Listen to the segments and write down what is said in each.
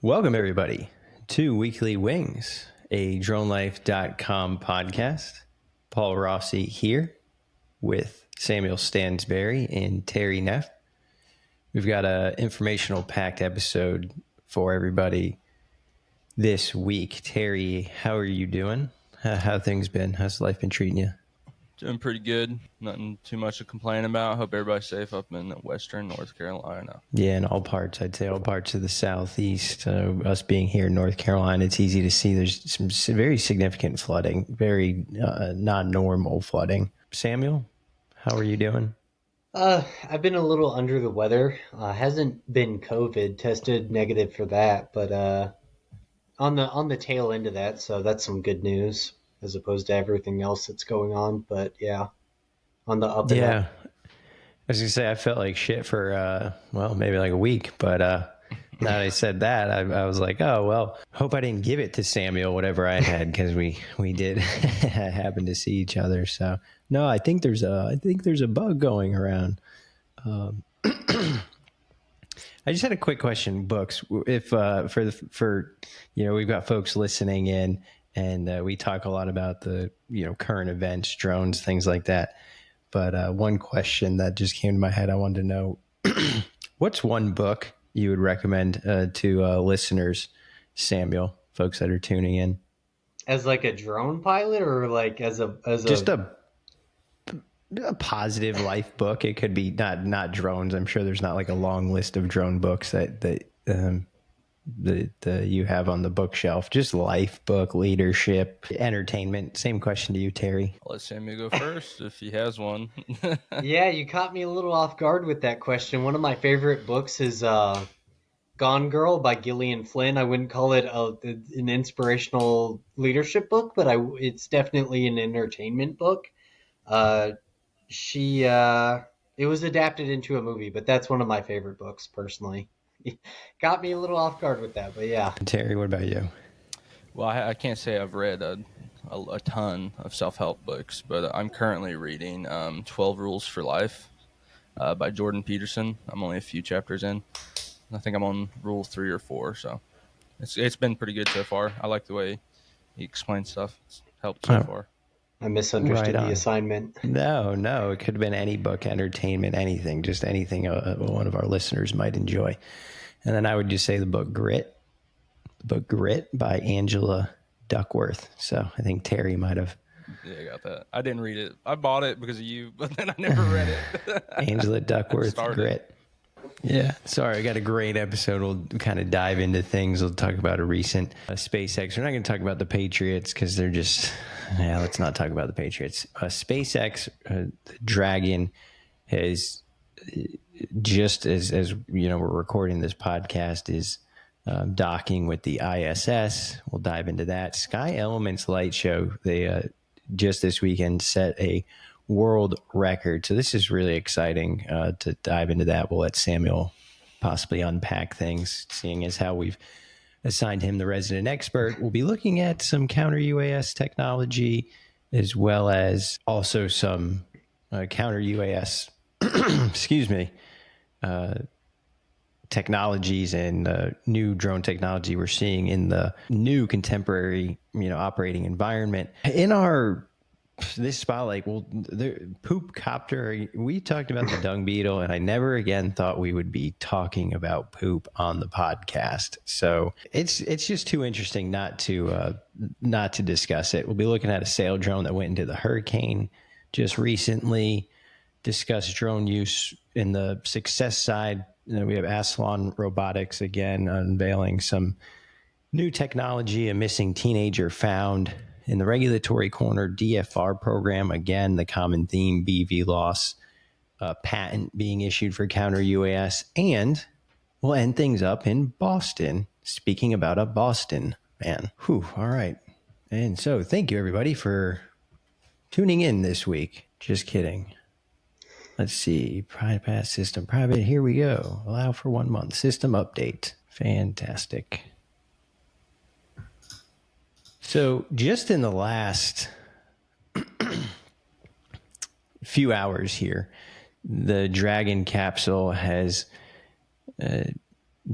Welcome, everybody, to Weekly Wings, a dronelife.com podcast. Paul Rossi here with Samuel Stansberry and Terry Neff. We've got an informational packed episode for everybody this week. Terry, how are you doing? How things been? How's life been treating you? Doing pretty good. Nothing too much to complain about. Hope everybody's safe up in western North Carolina. Yeah, in all parts. I'd say all parts of the Southeast. Us being here in North Carolina, it's easy to see there's some very significant flooding, very non-normal flooding. Samuel, how are you doing? I've been a little under the weather. Hasn't been COVID, tested negative for that, but on the tail end of that, so that's some good news as opposed to everything else that's going on. But yeah, on the up and up. Yeah, I was gonna say I felt like shit for maybe like a week, but now that I said that, I was like, oh well, hope I didn't give it to Samuel whatever I had, because we did happen to see each other. So no, I think there's a bug going around. I just had a quick question, Books. If for we've got folks listening in, and we talk a lot about the current events, drones, things like that. But one question that just came to my head, I wanted to know, what's one book you would recommend to listeners, Samuel, folks that are tuning in? As like a drone pilot, or like as Just a positive life book. It could be not drones. I'm sure there's not like a long list of drone books that you have on the bookshelf. Just life book, leadership, entertainment. Same question to you, Terry. I'll let Samuel go first if he has one. Yeah, you caught me a little off guard with that question. One of my favorite books is Gone Girl by Gillian Flynn. I wouldn't call it an inspirational leadership book, but it's definitely an entertainment book. It was adapted into a movie, but that's one of my favorite books personally. Got me a little off guard with that, but yeah. Terry, what about you? Well, I can't say I've read a ton of self-help books, but I'm currently reading 12 Rules for Life by Jordan Peterson. I'm only a few chapters in. I think I'm on rule 3 or 4, so it's been pretty good so far. I like the way he explains stuff. It's helped so far. I misunderstood the assignment. No, it could have been any book, entertainment, anything, just anything one of our listeners might enjoy. And then I would just say the book Grit by Angela Duckworth. So I think Terry might have. Yeah, I got that. I didn't read it. I bought it because of you, but then I never read it. Angela Duckworth, Grit. Yeah, sorry, I got a great episode. We'll kind of dive into things. We'll talk about a recent SpaceX. We're not going to talk about the Patriots because they're just, let's not talk about the Patriots. SpaceX, the Dragon, has just as we're recording this podcast, is docking with the ISS. We'll dive into that. Sky Elements Light Show, they just this weekend set a world record. So this is really exciting to dive into that. We'll let Samuel possibly unpack things, seeing as how we've assigned him the resident expert. We'll be looking at some Counter-UAS technology, as well as also some Counter-UAS, technologies and new drone technology we're seeing in the new contemporary, operating environment. In this spotlight, the Poop-Copter, we talked about the dung beetle, and I never again thought we would be talking about poop on the podcast. So it's just too interesting not to discuss it. We'll be looking at a sail drone that went into the hurricane just recently, discuss drone use in the success side. We have Aslan Robotics again unveiling some new technology, a missing teenager found. In the regulatory corner, DFR program, again, the common theme, BV loss, patent being issued for Counter-UAS, and we'll end things up in Boston. Speaking about a Boston man. All right. And so thank you, everybody, for tuning in this week. Just kidding. Let's see. Private system. Private. Here we go. Allow for 1 month. System update. Fantastic. So just in the last few hours here, the Dragon capsule has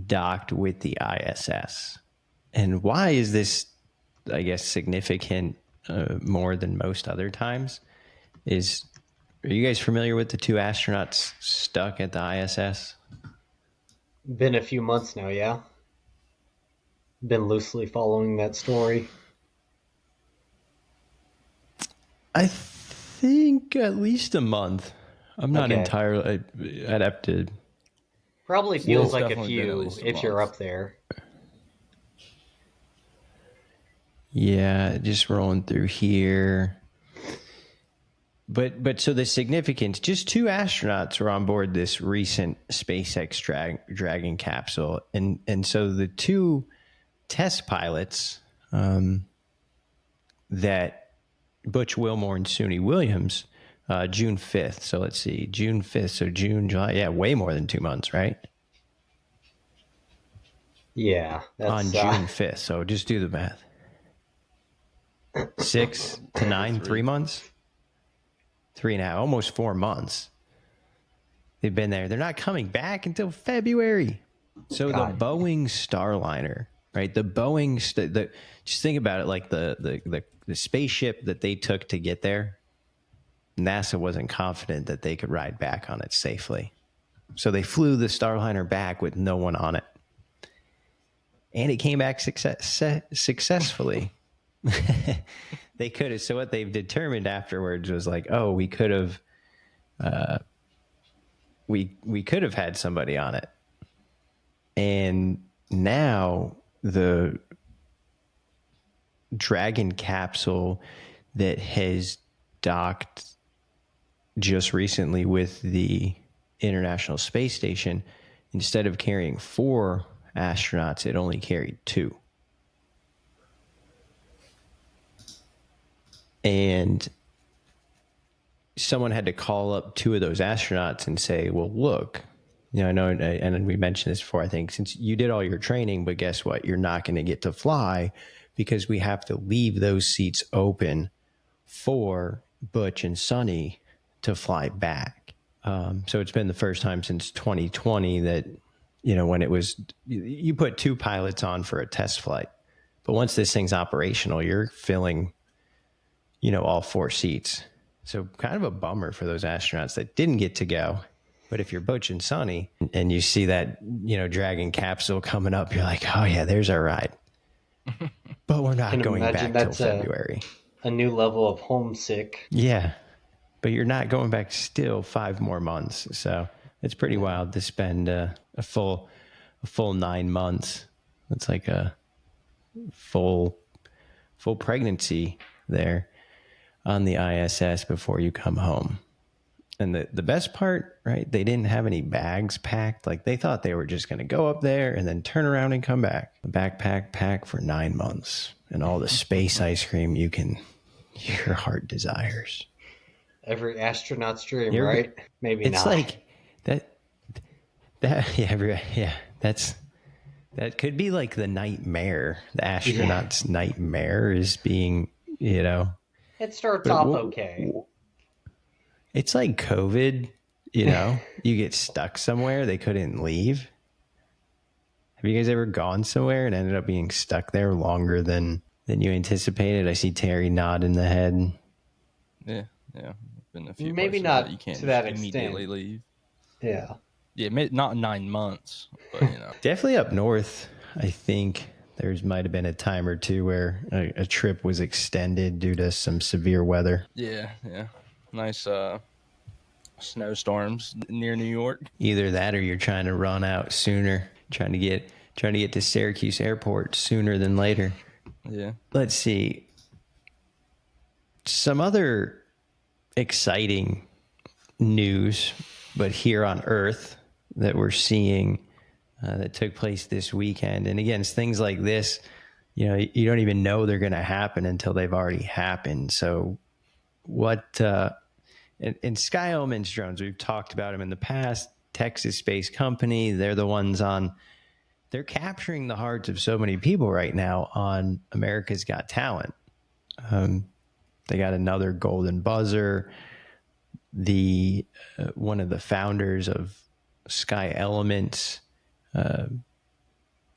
docked with the ISS. And why is this, I guess, significant more than most other times? Are you guys familiar with the 2 astronauts stuck at the ISS? Been a few months now, yeah. Been loosely following that story. I think at least a month. I'm not Okay. entirely. I'd have to. Probably Yeah, feels it's like a definitely been at few least a if you're month. up there. Yeah, just rolling through here. But so the significance, just 2 astronauts were on board this recent SpaceX Dragon capsule, and so the 2 test pilots that Butch Wilmore and Suni Williams, June 5th. So let's see, June 5th. So June, July. Yeah, way more than 2 months, right? Yeah, On that's June 5th. So just do the math. 6 to 9, 3 months, 3.5, almost 4 months. They've been there. They're not coming back until February. So God. the Boeing Starliner, right? The Boeing, just think about it, like the spaceship that they took to get there. NASA wasn't confident that they could ride back on it safely. So they flew the Starliner back with no one on it. And it came back successfully. They could have. So what they've determined afterwards was like, oh, we could have, we could have had somebody on it. And now the Dragon capsule that has docked just recently with the International Space Station, instead of carrying 4 astronauts, it only carried 2. And someone had to call up 2 of those astronauts and say, well, look, I know, and we mentioned this before, I think, since you did all your training, but guess what? You're not going to get to fly because we have to leave those seats open for Butch and Sonny to fly back. So it's been the first time since 2020 that, when it was, you put 2 pilots on for a test flight, but once this thing's operational, you're filling, all 4 seats. So kind of a bummer for those astronauts that didn't get to go. But if you're Butch and Sonny and you see that, Dragon capsule coming up, you're like, oh yeah, there's our ride. But we're not going back till February. A new level of homesick. Yeah. But you're not going back still 5 more months. So it's pretty wild to spend a full 9 months. It's like a full pregnancy there on the ISS before you come home. And the best part, right? They didn't have any bags packed. Like they thought they were just going to go up there and then turn around and come back. A backpack packed for 9 months and all the space ice cream your heart desires. Every astronaut's dream, right? Maybe it's not. It's like that could be like the nightmare. The astronaut's nightmare is being, It starts off okay. It's like COVID, you get stuck somewhere, they couldn't leave. Have you guys ever gone somewhere and ended up being stuck there longer than you anticipated? I see Terry nodding the head. Yeah. Been a few Maybe places not that you can't to that just immediately extent. leave. Yeah. Yeah, not 9 months, but Definitely up north, I think there might have been a time or two where a trip was extended due to some severe weather. Yeah. Nice snowstorms near New York. Either that or you're trying to run out sooner, trying to get to Syracuse Airport sooner than later. Yeah. Let's see. Some other exciting news, but here on Earth that we're seeing that took place this weekend. And again, it's things like this, you don't even know they're going to happen until they've already happened. So what, and Sky Elements drones, we've talked about them in the past, Texas-based company. They're the ones they're capturing the hearts of so many people right now on America's Got Talent. They got another golden buzzer. One of the founders of Sky Elements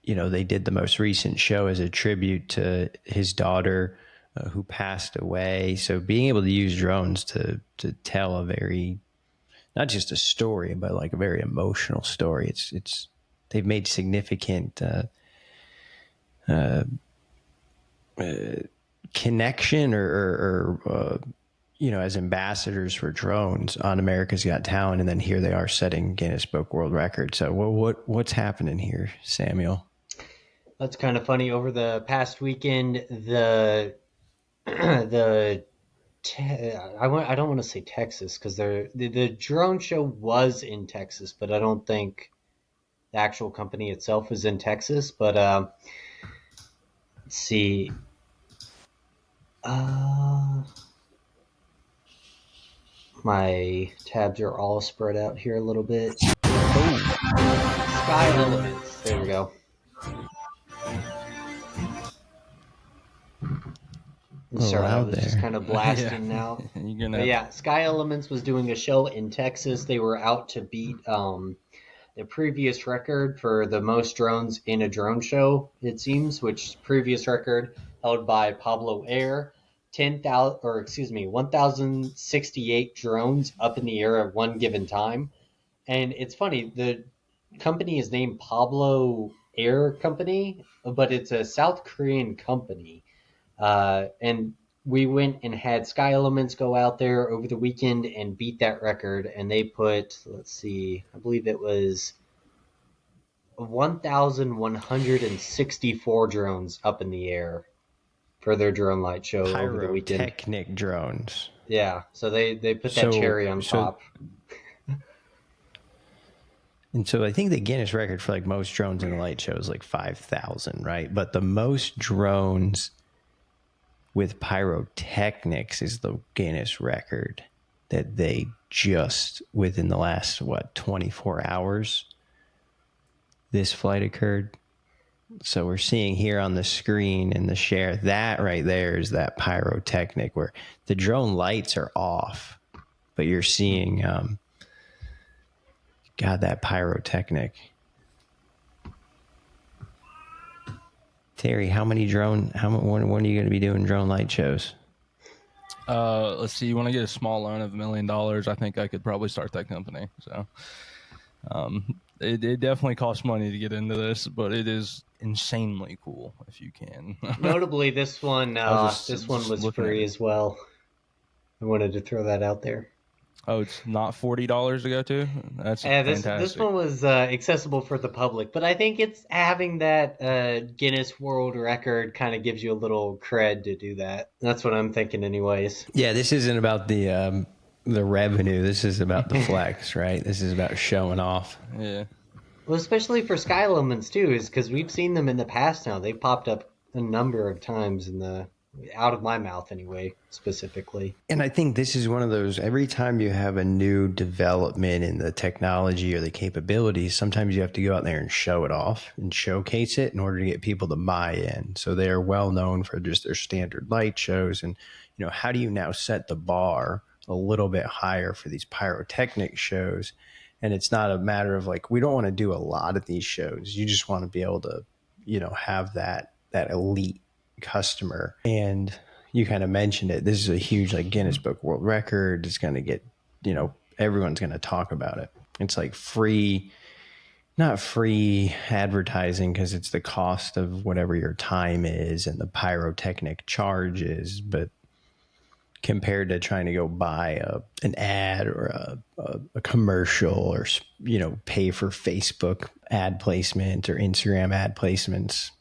they did the most recent show as a tribute to his daughter who passed away. So being able to use drones to tell a very, not just a story, but like a very emotional story. They've made significant connection or as ambassadors for drones on America's Got Talent, and then here they are setting Guinness Book World Record. So what's happening here, Samuel? That's kind of funny. Over the past weekend, I don't want to say Texas because the drone show was in Texas, but I don't think the actual company itself is in Texas. But let's see. My tabs are all spread out here a little bit. Sky Elements. There we go. Sorry, I was just kind of blasting now. But yeah, Sky Elements was doing a show in Texas. They were out to beat the previous record for the most drones in a drone show, it seems, which previous record held by Pablo Air, 1,068 drones up in the air at one given time. And it's funny, the company is named Pablo Air Company, but it's a South Korean company. And we went and had Sky Elements go out there over the weekend and beat that record. And they put, let's see, I believe it was 1,164 drones up in the air for their drone light show over the weekend. Pyrotechnic drones. Yeah, so they put that cherry on top. And so I think the Guinness record for like most drones in a light show is like 5,000, right? But the most drones with pyrotechnics is the Guinness record that they just within the last 24 hours this flight occurred. So we're seeing here on the screen in the share, that right there is that pyrotechnic where the drone lights are off, but you're seeing that pyrotechnic. Terry, when are you going to be doing drone light shows? Let's see. You want to get a small loan of $1 million? I think I could probably start that company. So, it definitely costs money to get into this, but it is insanely cool if you can. Notably, this one was free as well. I wanted to throw that out there. Oh, it's not $40 to go to? That's fantastic. This one was accessible for the public, but I think it's having that Guinness World Record kind of gives you a little cred to do that. That's what I'm thinking anyways. Yeah, this isn't about the revenue. This is about the flex, right? This is about showing off. Yeah. Well, especially for Sky Elements, too, is because we've seen them in the past now. They've popped up a number of times out of my mouth anyway, specifically. And I think this is one of those, every time you have a new development in the technology or the capabilities, sometimes you have to go out there and show it off and showcase it in order to get people to buy in. So they are well known for just their standard light shows. And, how do you now set the bar a little bit higher for these pyrotechnic shows? And it's not a matter of like, we don't want to do a lot of these shows. You just want to be able to, have that elite customer. And you kind of mentioned it. This is a huge like Guinness Book World Record. It's going to get, everyone's going to talk about it. It's like not free advertising because it's the cost of whatever your time is and the pyrotechnic charges, but compared to trying to go buy an ad or a commercial or, pay for Facebook ad placement or Instagram ad placements,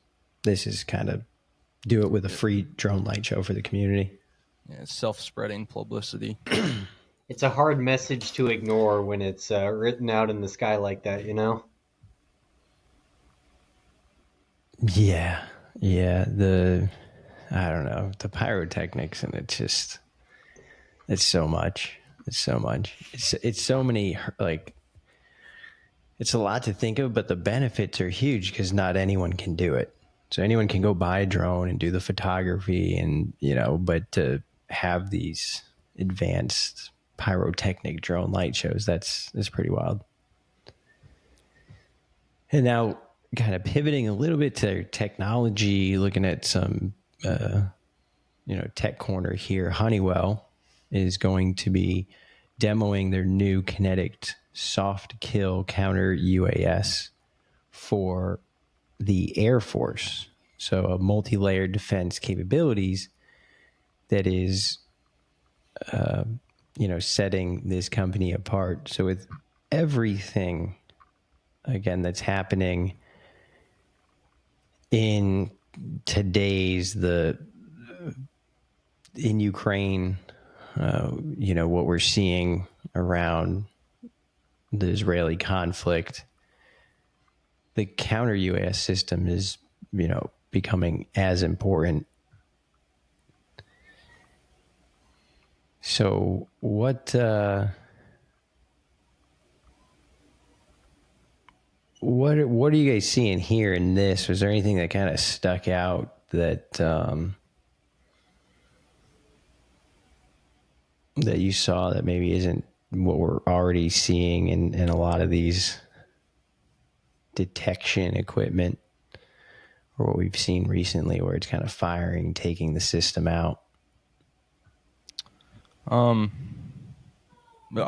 this is kind of do it with a free drone light show for the community. Yeah, self-spreading publicity. It's a hard message to ignore when it's written out in the sky like that, Yeah. I don't know, the pyrotechnics, and it's so much. It's so many, like, it's a lot to think of, but the benefits are huge because not anyone can do it. So anyone can go buy a drone and do the photography and, but to have these advanced pyrotechnic drone light shows, that's pretty wild. And now kind of pivoting a little bit to technology, looking at some, tech corner here. Honeywell is going to be demoing their new kinetic soft kill Counter-UAS for the Air Force. So a multi-layered defense capabilities that is, setting this company apart. So with everything, again, that's happening in in Ukraine, what we're seeing around the Israeli conflict, the counter-UAS system is, becoming as important. So what are you guys seeing here in this? Was there anything that kind of stuck out that that you saw that maybe isn't what we're already seeing in a lot of these detection equipment, or what we've seen recently where it's kind of firing, taking the system out? But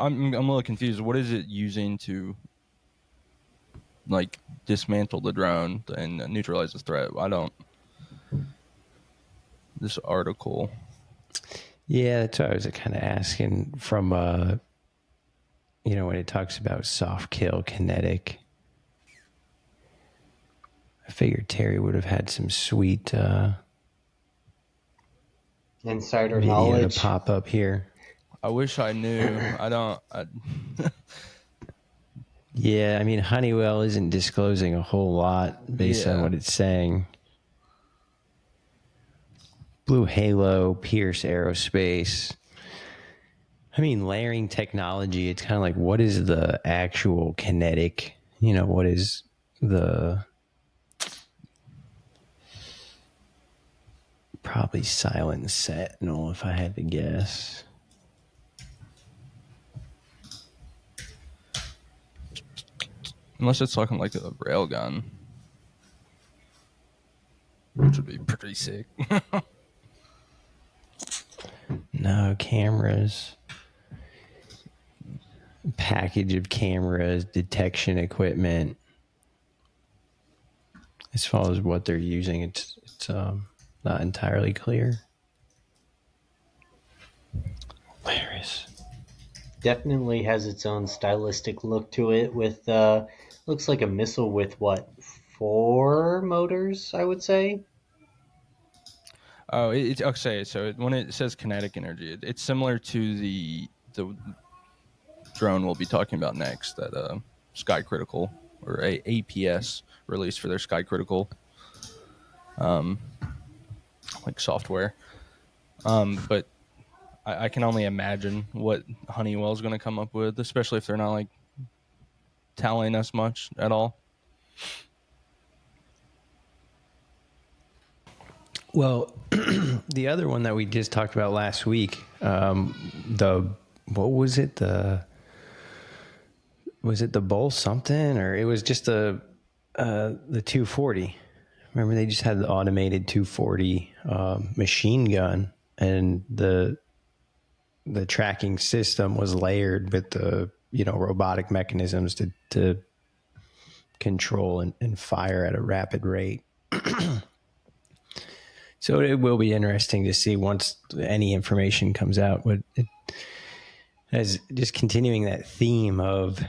I'm a little confused. What is it using to like dismantle the drone and neutralize the threat? I don't. This article. Yeah, that's what I was kind of asking from, when it talks about soft kill kinetic. I figured Terry would have had some sweet Insider video knowledge. to pop up here. I wish I knew. I don't. Yeah, I mean, Honeywell isn't disclosing a whole lot based on what it's saying. Blue Halo, Pierce Aerospace. I mean, layering technology, it's kind of like, what is the actual kinetic? What is the... Probably Silent Sentinel, if I had to guess. Unless it's talking like a railgun, which would be pretty sick. No, cameras. Package of cameras, detection equipment. As far as what they're using, it's not entirely clear. Hilarious. Definitely has its own stylistic look to it with looks like a missile with 4 motors, I would say. Oh, it's okay. So when it says kinetic energy, it's similar to the drone we'll be talking about next, that Sky Critical or APS released for their Sky Critical like software. But I can only imagine what Honeywell is going to come up with, especially if they're not like telling us much at all. Well, the other one that we just talked about last week, what was it? Was it the Bull something, or it was just the 240? Remember, they just had the automated 240 machine gun, and the tracking system was layered with the robotic mechanisms to control and fire at a rapid rate. So it will be interesting to see once any information comes out. But as just continuing that theme of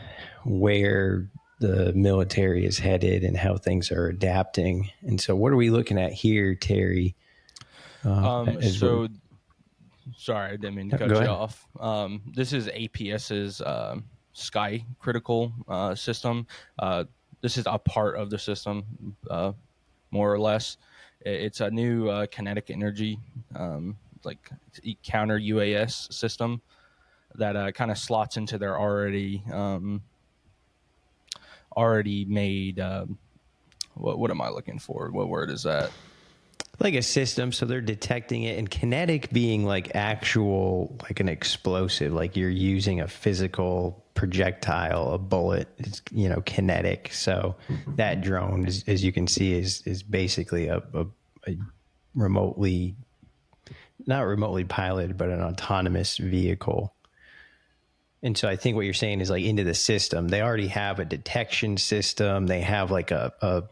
where the military is headed and how things are adapting. And so what are we looking at here, Terry? So sorry, I didn't mean to cut you off. This is APS's Sky Critical system. This is a part of the system, more or less. It's a new kinetic energy, like counter-UAS system that kind of slots into their already made. What am I looking for? What word is that? like a system, so they're detecting it, and kinetic being like actual, like an explosive, like you're using a physical projectile, a bullet. It's, you know, kinetic. So that drone, is, as you can see, is basically a remotely, not remotely piloted, but an autonomous vehicle. And so I think what you're saying is like into the system, they already have a detection system. They have like a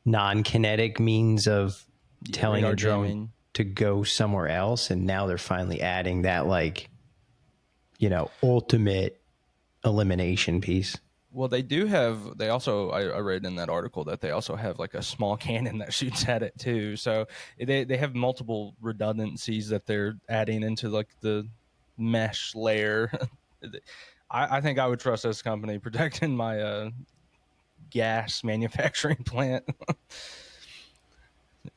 non-kinetic means of telling radar a drone jamming. to go somewhere else. And now they're finally adding that, like, you know, ultimate elimination piece. Well, they do have. They also, I read in that article that they also have like a small cannon that shoots at it too. So they have multiple redundancies that they're adding into like the mesh layer. I think I would trust this company protecting my gas manufacturing plant.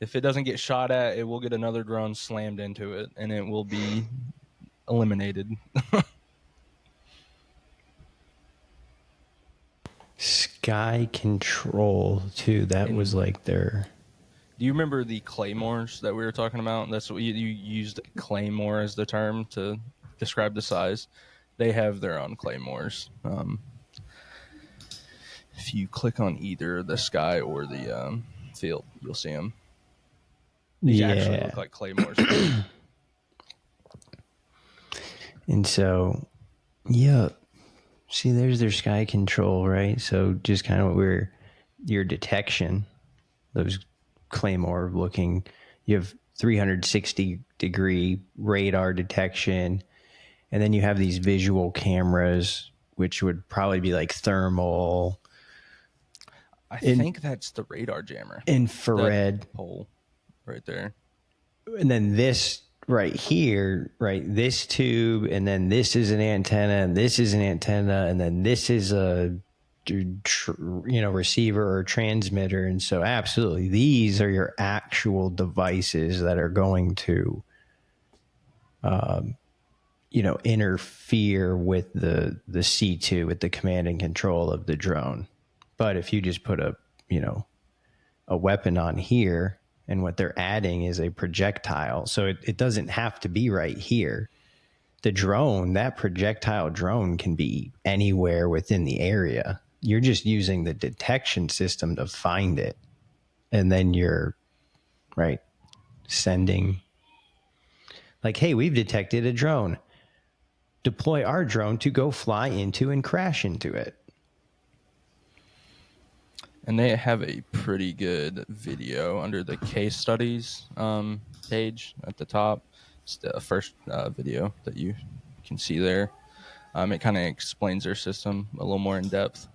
If it doesn't get shot at, it will get another drone slammed into it, and it will be eliminated. Sky Control too. That was like their. Do you remember the claymores that we were talking about? That's what you used, claymore as the term to describe the size. They have their own claymores. If you click on either the sky or the field, you'll see them. These actually look like claymores. And so, yeah. See, there's their Sky Control, right? So just kind of what your detection, those Claymore looking, you have 360-degree radar detection, and then you have these visual cameras, which would probably be like thermal. I think that's the radar jammer. Infrared. That pole right there. And then this right here, right, this tube, and then this is an antenna, and this is an antenna, and then this is a receiver or transmitter. And so absolutely, these are your actual devices that are going to interfere with the C2, with the command and control of the drone. But if you just put a weapon on here, and what they're adding is a projectile, so it doesn't have to be right here. The drone, that projectile drone, can be anywhere within the area. You're just using the detection system to find it, and then you're sending, like, hey, we've detected a drone. Deploy our drone to go fly into and crash into it. And they have a pretty good video under the case studies page at the top. It's the first video that you can see there. It kind of explains their system a little more in depth.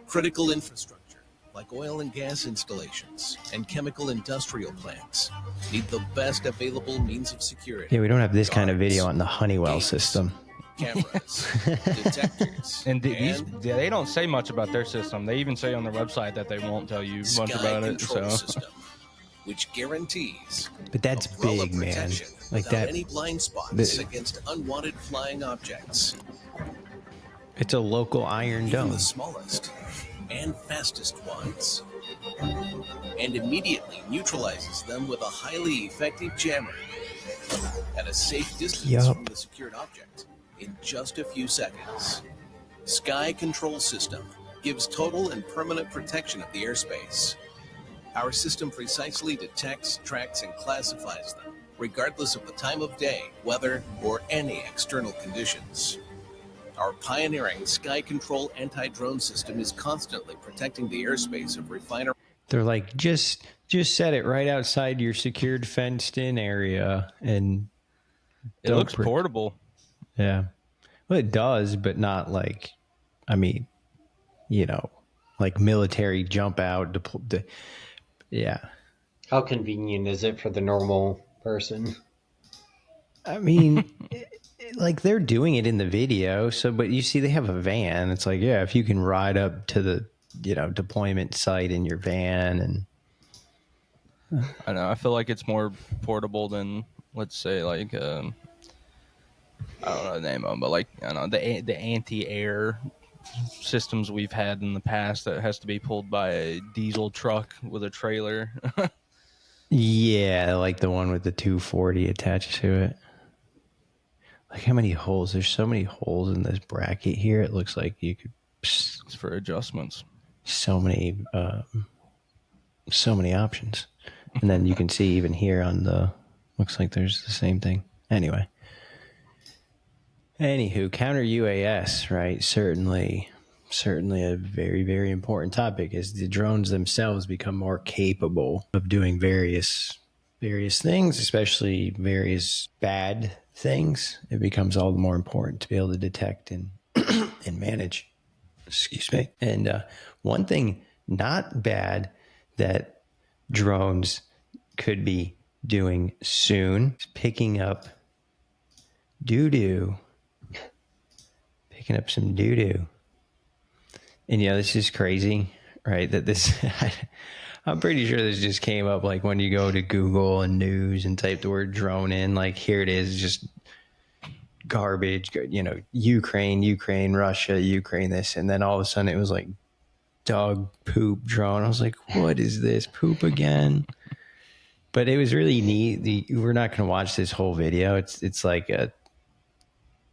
Critical infrastructure, like oil and gas installations and chemical industrial plants, need the best available means of security. Yeah, we don't have this kind of video on the Honeywell system. Cameras, detectors, and they don't say much about their system. They even say on their website that they won't tell you much about it. System, which guarantees, but that's big, man. Like that. Any blind spots against unwanted flying objects. It's a local Iron Dome. The smallest and fastest ones, and immediately neutralizes them with a highly effective jammer at a safe distance from the secured object. In just a few seconds. Sky Control System gives total and permanent protection of the airspace. Our system precisely detects, tracks, and classifies them, regardless of the time of day, weather, or any external conditions. Our pioneering Sky Control anti-drone system is constantly protecting the airspace of refineries. They're like, just set it right outside your secured fenced-in area, and it looks portable. Yeah. Well, it does, but not like, like military jump out. Yeah. How convenient is it for the normal person? I mean, like they're doing it in the video. So, but you see, they have a van. It's like, yeah, if you can ride up to the, deployment site in your van, and I know. I feel like it's more portable than, let's say, like, I don't know the name of them, but like, I don't know, the anti-air systems we've had in the past that has to be pulled by a diesel truck with a trailer. Yeah, like the one with the 240 attached to it. Like how many holes? There's so many holes in this bracket here. It looks like you could. It's for adjustments. So many options. And then you can see even here on the, looks like there's the same thing. Anyway. Anywho, Counter-UAS, right? Certainly a very, very important topic as the drones themselves become more capable of doing various things, especially various bad things. It becomes all the more important to be able to detect and and manage. Excuse me. And one thing not bad that drones could be doing soon is picking up doo-doo. Picking up some doo-doo. And this is crazy, right? That this, I'm pretty sure this just came up like when you go to Google and news and type the word drone in, like here it is, just garbage, Ukraine, Russia, Ukraine, this. And then all of a sudden it was like dog poop drone. I was like, what is this? Poop again? But it was really neat. We're not going to watch this whole video. It's like a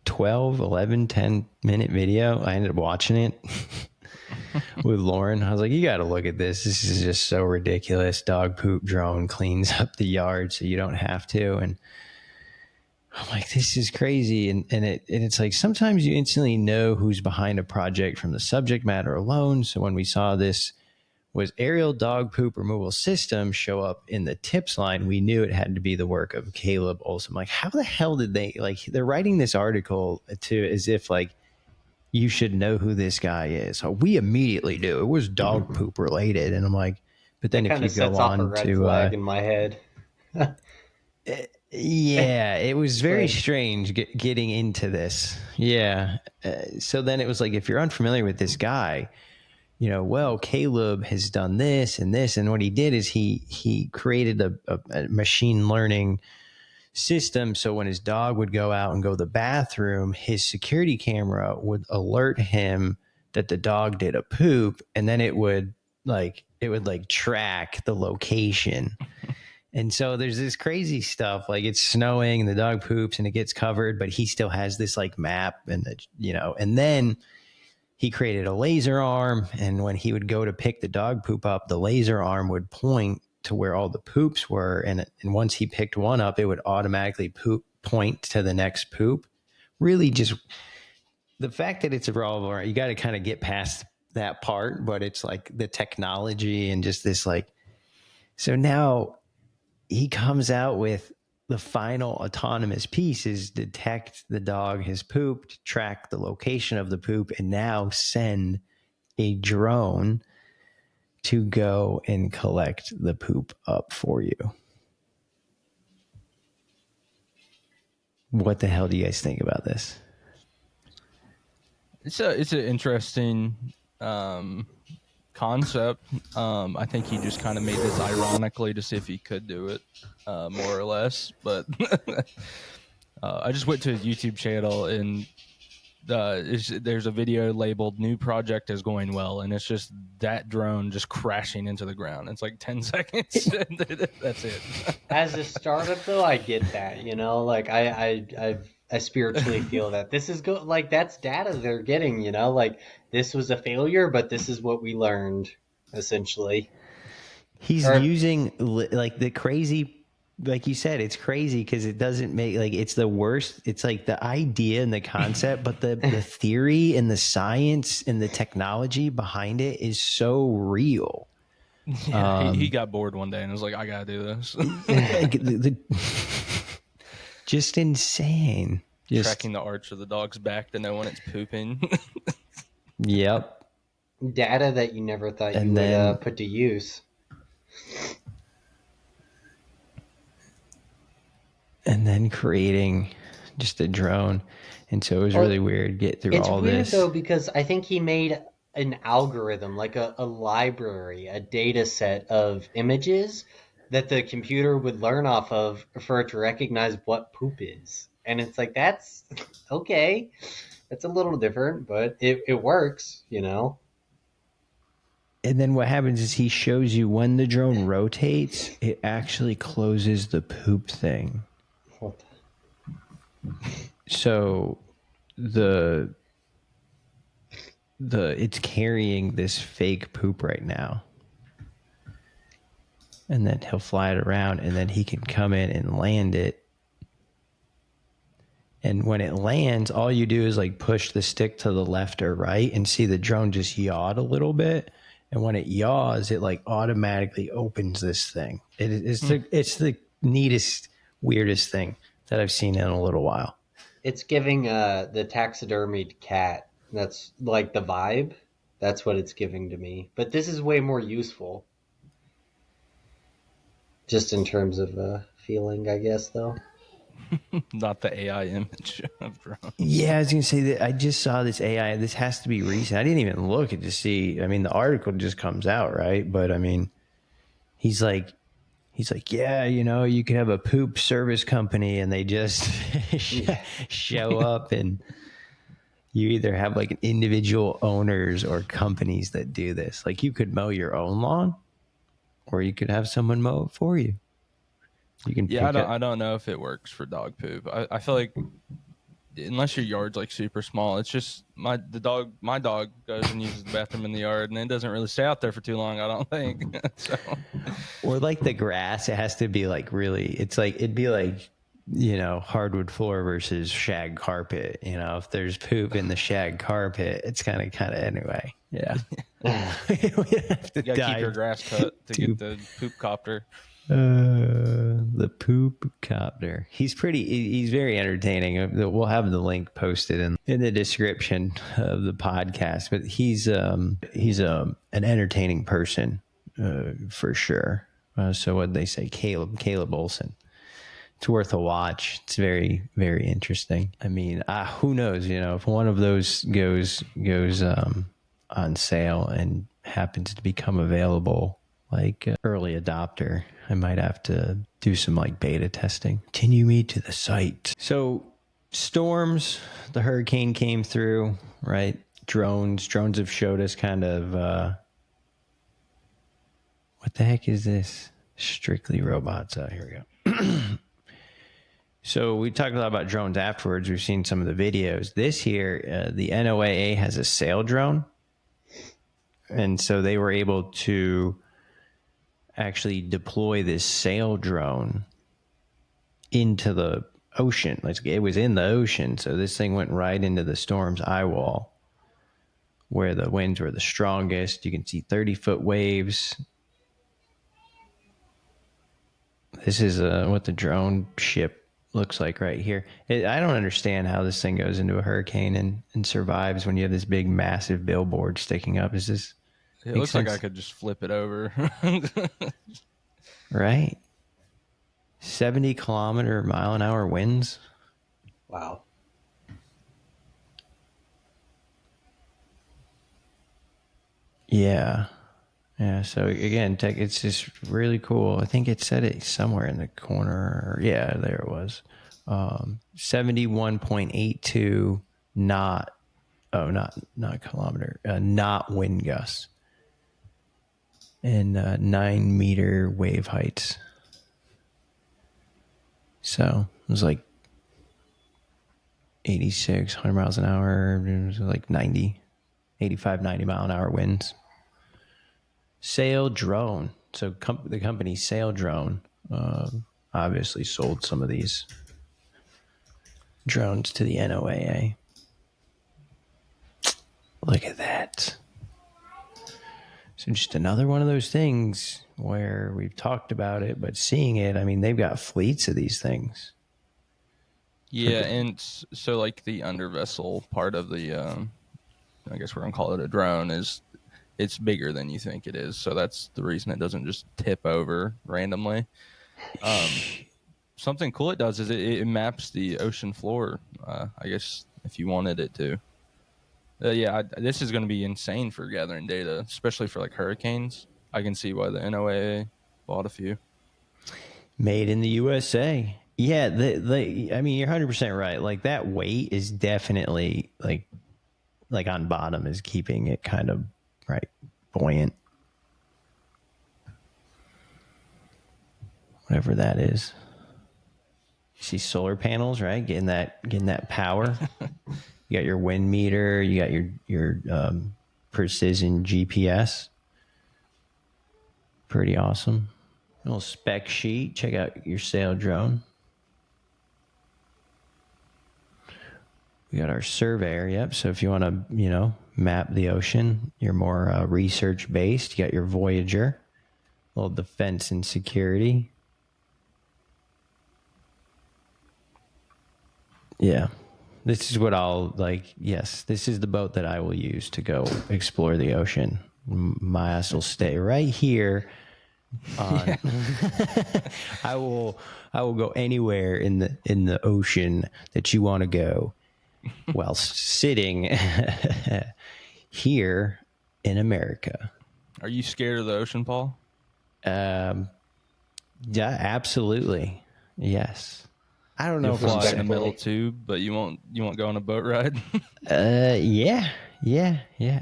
12, 11, 10-minute video. I ended up watching it with Lauren. I was like, you got to look at this. This is just so ridiculous. Dog poop drone cleans up the yard so you don't have to. And I'm like, this is crazy. And it's like sometimes you instantly know who's behind a project from the subject matter alone. So when we saw this was aerial dog poop removal system show up in the tips line, we knew it had to be the work of Caleb Olson. Like, how the hell did they, like, they're writing this article to as if like you should know who this guy is. So we immediately do. It was dog poop related. And I'm like, but then if you go on a red to flag in my head. yeah, it was very strange getting into this. Yeah. So then it was like, if you're unfamiliar with this guy, well, Caleb has done this and this. And what he did is he created a machine learning system. So when his dog would go out and go to the bathroom, his security camera would alert him that the dog did a poop. And then it would track the location. And so there's this crazy stuff, like it's snowing and the dog poops and it gets covered, but he still has this like map and and then he created a laser arm. And when he would go to pick the dog poop up, the laser arm would point to where all the poops were. And once he picked one up, it would automatically point to the next poop. Really just the fact that it's a revolver, you got to kind of get past that part, but it's like the technology and just this like, so now he comes out with the final autonomous piece is detect the dog has pooped, track the location of the poop, and now send a drone to go and collect the poop up for you. What the hell do you guys think about this? It's an interesting concept. I think he just kind of made this ironically to see if he could do it, more or less. But I just went to his YouTube channel and there's a video labeled "New project is going well," and it's just that drone just crashing into the ground. It's like 10 seconds. That's it. As a startup, though, I get that. Like I spiritually feel that this is good. Like that's data they're getting. Like this was a failure, but this is what we learned, essentially. He's using like the crazy. Like you said, it's crazy because it doesn't make like it's the worst. It's like the idea and the concept, but the theory and the science and the technology behind it is so real. Yeah, he got bored one day and was like, I got to do this. Just insane. Tracking the arch of the dog's back to know when it's pooping. Yep. Data that you never thought you would put to use. And then creating just a drone. And so it was really weird get through all this. It's weird, though, because I think he made an algorithm, like a library, a data set of images that the computer would learn off of for it to recognize what poop is. And it's like, that's okay. It's a little different, but it works, you know. And then what happens is he shows you when the drone rotates, it actually closes the poop thing. What So the it's carrying this fake poop right now. And then he'll fly it around, and then he can come in and land it. And when it lands, all you do is like push the stick to the left or right and see the drone just yaw a little bit. And when it yaws, it like automatically opens this thing. It's the neatest, weirdest thing that I've seen in a little while. It's giving the taxidermied cat. That's like the vibe. That's what it's giving to me. But this is way more useful. Just in terms of feeling, I guess, though. Not the AI image of drones. Yeah, I was gonna say that I just saw this AI. This has to be recent. I didn't even look at to see. I mean, the article just comes out, right? But I mean, he's like, yeah, you know, you could have a poop service company, and they just show up, and you either have like individual owners or companies that do this. Like, you could mow your own lawn, or you could have someone mow it for you. You can. Yeah, I don't know if it works for dog poop. I feel like unless your yard's like super small, it's just my dog goes and uses the bathroom in the yard, and it doesn't really stay out there for too long, I don't think. So. Or like the grass, it has to be like really. It's like it'd be like, you know, hardwood floor versus shag carpet. You know, if there's poop in the shag carpet, it's kind of anyway. Yeah, we have to You gotta keep your grass cut to get the Poop-Copter. The Poop-Copter. He's very entertaining. We'll have the link posted in the description of the podcast. But he's an entertaining person for sure. So what they say, Caleb Olson. It's worth a watch. It's very, very interesting. I mean, who knows? You know, if one of those goes on sale and happens to become available, like early adopter, I might have to do some like beta testing. Continue me to the site. So storms, the hurricane came through, right? Drones have showed us kind of, what the heck is this? Strictly robots. Here we go. So we talked a lot about drones afterwards. We've seen some of the videos. This year, the NOAA has a sail drone. And so they were able to actually deploy this sail drone into the ocean. Like, it was in the ocean. So this thing went right into the storm's eye wall where the winds were the strongest. You can see 30-foot waves. This is what the drone ship looks like right here. I don't understand how this thing goes into a hurricane and survives when you have this big, massive billboard sticking up. Is this? It looks like I could just flip it over. Right? 70-mile-an-hour winds. Wow. Yeah. Yeah. So again, it's just really cool. I think it said it somewhere in the corner. Yeah, there it was. 71.82 knot. Oh, not kilometer. Knot wind gusts. And 9-meter wave heights. So it was like 86, 100 miles an hour. It was like 85, 90 mile an hour winds. Sail drone. So the company Sail Drone obviously sold some of these drones to the NOAA. Look at that. So just another one of those things where we've talked about it, but seeing it, I mean, they've got fleets of these things. Yeah, and so like the undervessel part of the, I guess we're going to call it a drone, it's bigger than you think it is. So that's the reason it doesn't just tip over randomly. Something cool it does is it maps the ocean floor, I guess, if you wanted it to. This is going to be insane for gathering data, especially for like hurricanes. I can see why the NOAA bought a few. Made in the USA. Yeah, I mean, you're 100% right. Like that weight is definitely like on bottom is keeping it kind of right buoyant. Whatever that is. You see solar panels, right? Getting that power. You got your wind meter, you got your precision GPS. Pretty awesome. A little spec sheet. Check out your sail drone. We got our surveyor. Yep. So if you want to, map the ocean, you're more research based. You got your Voyager, a little defense and security. Yeah. This is what I'll like. Yes, this is the boat that I will use to go explore the ocean. My ass will stay right here. On. I will go anywhere in the ocean that you want to go, while sitting here in America. Are you scared of the ocean, Paul? Yeah, absolutely. Yes. I don't know You'll if I'm fly in the Respectfully. middle too, but you won't go on a boat ride. yeah,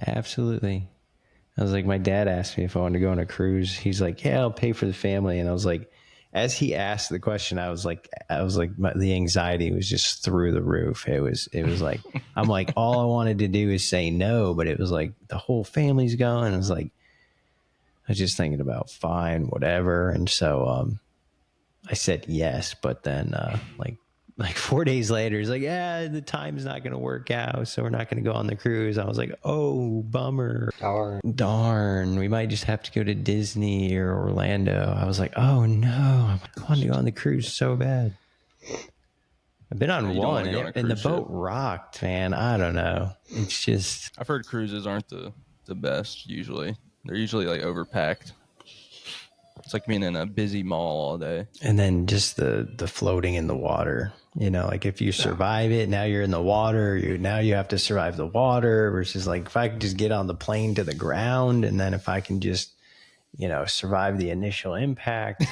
absolutely. I was like, my dad asked me if I wanted to go on a cruise. He's like, yeah, I'll pay for the family. And I was like, as he asked the question, I was like, the anxiety was just through the roof. It was like, I'm like, all I wanted to do is say no, but it was like the whole family's going. I was like, I was just thinking about fine, whatever. And so, I said yes, but then, like 4 days later, he's like, yeah, the time's not going to work out. So we're not going to go on the cruise. I was like, oh, bummer. Darn. We might just have to go to Disney or Orlando. I was like, oh no, I want to go on the cruise so bad. I've been on one and the boat rocked, man. I don't know. It's just, I've heard cruises aren't the best usually. They're usually like overpacked. It's like being in a busy mall all day. And then just the floating in the water, like if you survive it, now you're in the water, now you have to survive the water versus like if I could just get on the plane to the ground and then if I can just, survive the initial impact,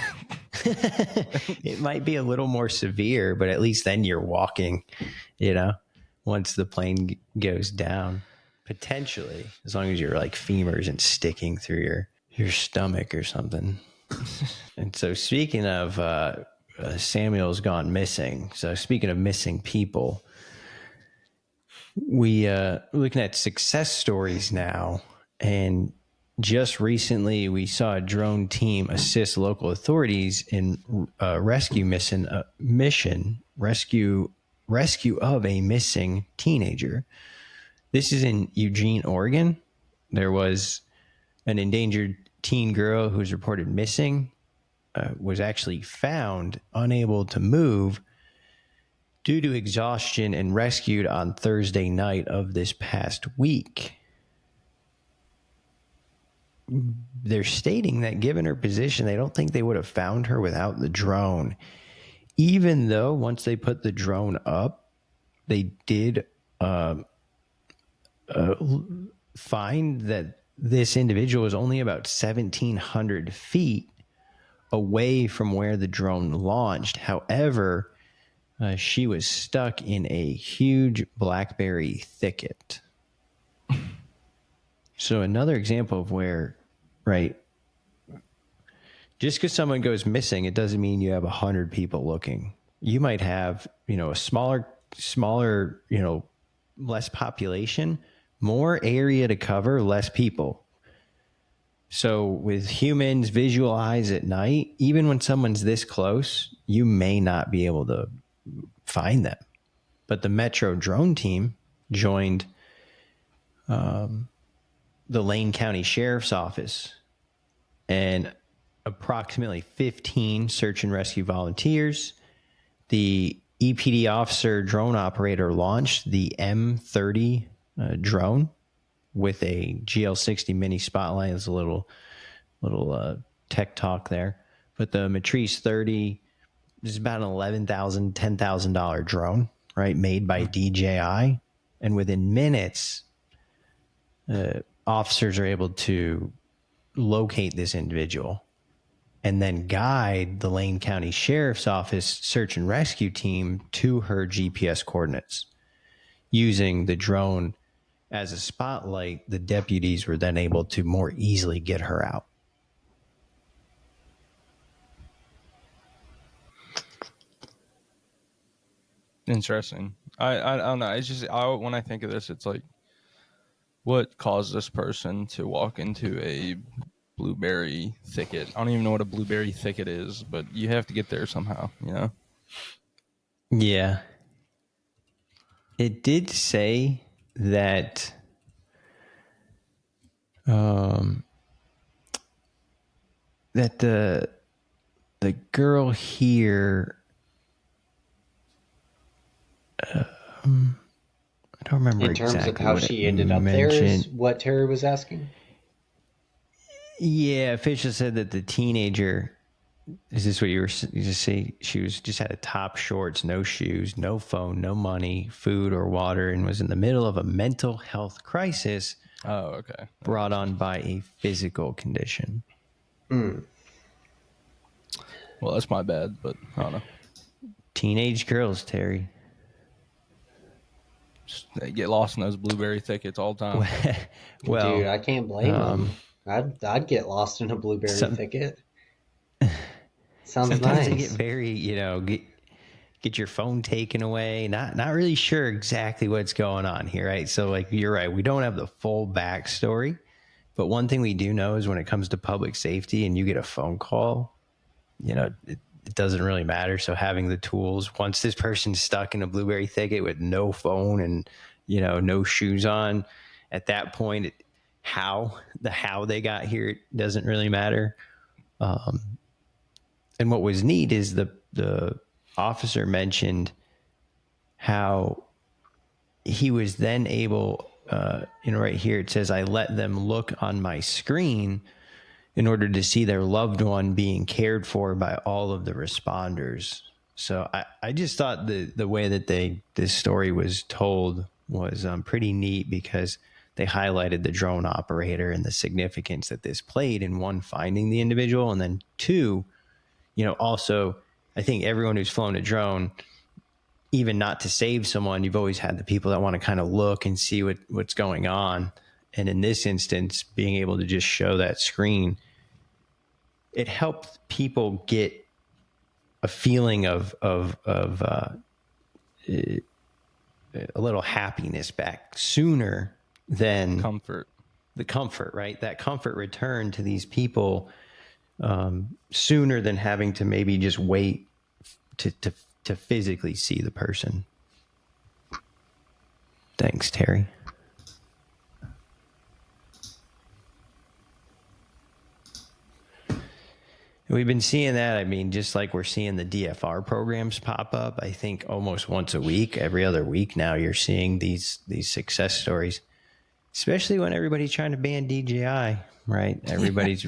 it might be a little more severe, but at least then you're walking, once the plane goes down, potentially, as long as your like femur isn't sticking through your stomach or something. And so speaking of Samuel's gone missing. So speaking of missing people, we're looking at success stories now. And just recently we saw a drone team assist local authorities in rescue of a missing teenager. This is in Eugene, Oregon. There was an endangered teen girl who was reported missing, was actually found unable to move due to exhaustion and rescued on Thursday night of this past week. They're stating that given her position, they don't think they would have found her without the drone. Even though once they put the drone up, they did find that this individual was only about 1,700 feet away from where the drone launched. However, she was stuck in a huge blackberry thicket. So another example of where, right, just because someone goes missing, it doesn't mean you have 100 people looking. You might have, a smaller, less population, more area to cover, less people. So with humans, visual eyes at night, even when someone's this close, you may not be able to find them. But the Metro drone team joined the Lane County Sheriff's Office and approximately 15 search and rescue volunteers. The EPD officer drone operator launched the M30 drone with a GL60 mini spotlight. There's a little tech talk there. But the Matrice 30 is about an $11,000, $10,000 drone, right? Made by DJI. And within minutes, officers are able to locate this individual. and then guide the Lane County Sheriff's Office search and rescue team to her GPS coordinates. Using the drone as a spotlight, the deputies were then able to more easily get her out. Interesting. I don't know. It's just when I think of this, it's like, what caused this person to walk into a blueberry thicket? I don't even know what a blueberry thicket is, but you have to get there somehow, you know? Yeah. It did say that that the girl here, I don't remember In terms exactly of how what she it ended up there mentioned. is what Terry was asking? Yeah, officials said that the teenager, is this what you just say? She was just had a top shorts, no shoes, no phone, no money, food or water, and was in the middle of a mental health crisis Oh, okay. That brought makes on sense. by a physical condition. Well, that's my bad, but I don't know. Teenage girls, Terry. They get lost in those blueberry thickets all the time. Well, Dude, I can't blame him. I'd get lost in a blueberry some, thicket. Sounds sometimes they get nice. very, get your phone taken away. Not really sure exactly what's going on here, right? So, like, you're right. We don't have the full backstory, but one thing we do know is when it comes to public safety and you get a phone call, it doesn't really matter. So having the tools, once this person's stuck in a blueberry thicket with no phone and, no shoes on, at that point, how they got here, it doesn't really matter. And what was neat is the officer mentioned how he was then able, right here, it says, I let them look on my screen in order to see their loved one being cared for by all of the responders. So I just thought the way that this story was told was pretty neat, because they highlighted the drone operator and the significance that this played in, one, finding the individual, and then two, also, I think everyone who's flown a drone, even not to save someone, you've always had the people that want to kind of look and see what's going on. And in this instance, being able to just show that screen, it helped people get a feeling of a little happiness back sooner than Comfort. the comfort, right? That comfort returned to these people sooner than having to maybe just wait to physically see the person. Thanks, Terry. We've been seeing that. I mean, just like we're seeing the DFR programs pop up, I think almost once a week, every other week now, you're seeing these success stories, especially when everybody's trying to ban DJI, right? Everybody's,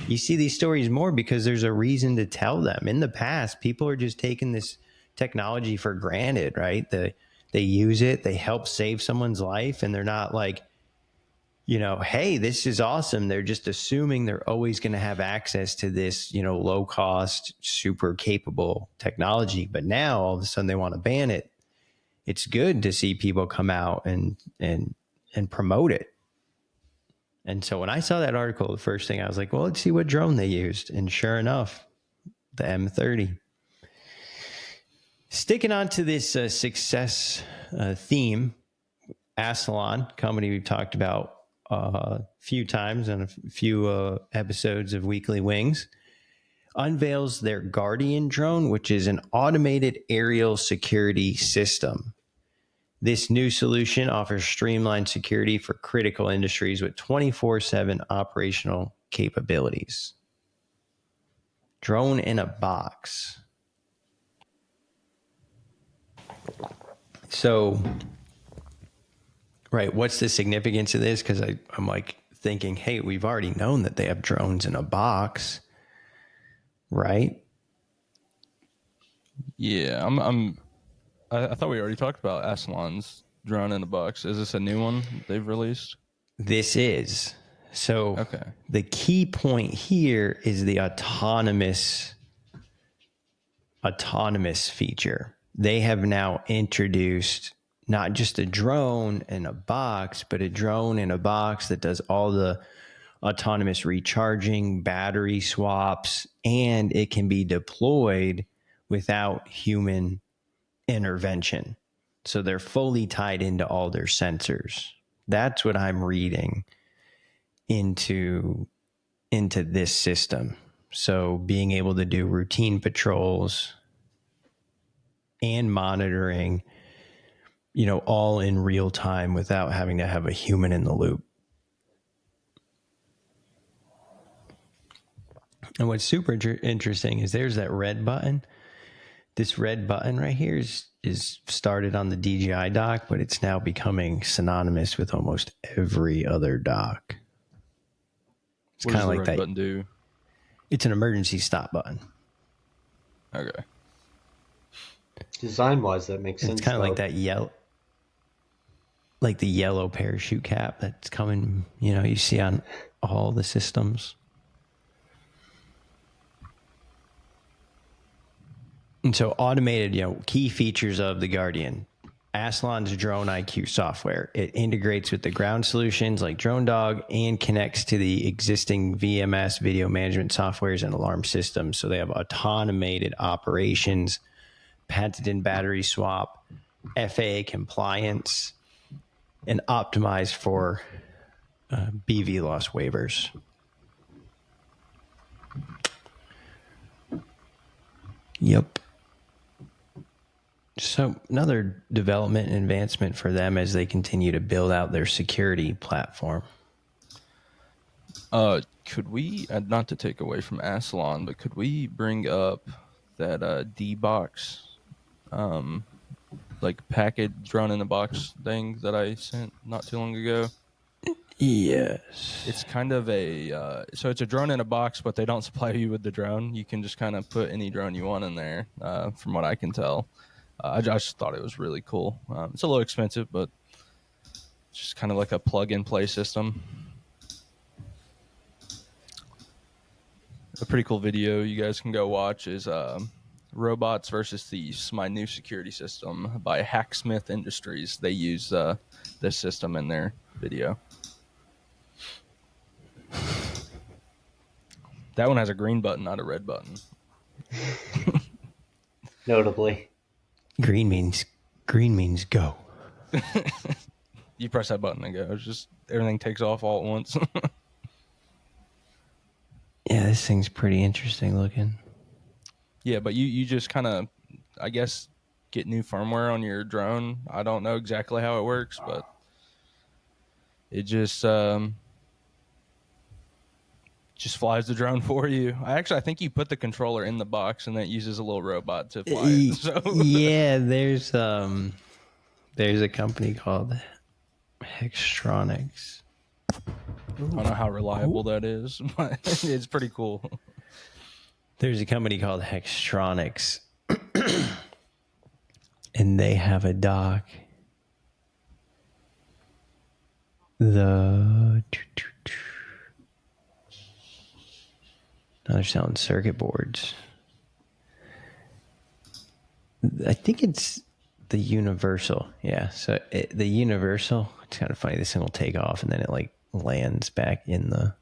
you see these stories more because there's a reason to tell them. In the past, people are just taking this technology for granted, right? They use it, they help save someone's life, and they're not like, hey, this is awesome. They're just assuming they're always going to have access to this, low cost, super capable technology. But now all of a sudden they want to ban it. It's good to see people come out and promote it. And so when I saw that article, the first thing I was like, well, let's see what drone they used. And sure enough, the M30. Sticking on to this success theme, Assalon, company we've talked about a few times on a few episodes of Weekly Wings, unveils their Guardian drone, which is an automated aerial security system. This new solution offers streamlined security for critical industries with 24/7 operational capabilities. Drone in a box. So, right, what's the significance of this? Because I'm like thinking, hey, we've already known that they have drones in a box, right? Yeah, I thought we already talked about Aslan's drone in a box. Is this a new one they've released? This is. So Okay. the key point here is the autonomous feature. They have now introduced not just a drone in a box, but a drone in a box that does all the autonomous recharging, battery swaps, and it can be deployed without human intervention. So they're fully tied into all their sensors. That's what I'm reading into this system. So being able to do routine patrols and monitoring, all in real time without having to have a human in the loop. And what's super interesting is there's that red button. This red button right here is started on the DJI dock, but it's now becoming synonymous with almost every other dock. It's What kind does of the like red that. button do? It's an emergency stop button. Okay. Design-wise, that makes sense. It's kind of like though. that like the yellow parachute cap that's coming, you see on all the systems. And so automated, key features of the Guardian. Aslan's Drone IQ software. It integrates with the ground solutions like Drone Dog and connects to the existing VMS video management softwares and alarm systems. So they have automated operations, patented battery swap, FAA compliance, and optimized for BV loss waivers. Yep. So another development and advancement for them as they continue to build out their security platform. Could we, not to take away from Aslan, but could we bring up that D-Box, like package drone in a box thing that I sent not too long ago? Yes. It's kind of so it's a drone in a box, but they don't supply you with the drone. You can just kind of put any drone you want in there, from what I can tell. I just thought it was really cool. It's a little expensive, but it's just kind of like a plug-and-play system. A pretty cool video you guys can go watch is Robots versus Thieves, my new security system by Hacksmith Industries. They use this system in their video. That one has a green button, not a red button. Notably. Green means go. You press that button and go. It's just everything takes off all at once. Yeah, this thing's pretty interesting looking. Yeah, but you just kind of, I guess, get new firmware on your drone. I don't know exactly how it works, but it just flies the drone for you. I think you put the controller in the box and then it uses a little robot to fly it. So. Yeah, there's a company called Hextronics. I don't know how reliable that is, but it's pretty cool. There's a company called Hextronics, and they have a dock. Now they're selling circuit boards. I think it's the Universal. Yeah, so the Universal, it's kind of funny. This thing will take off and then it like lands back in the...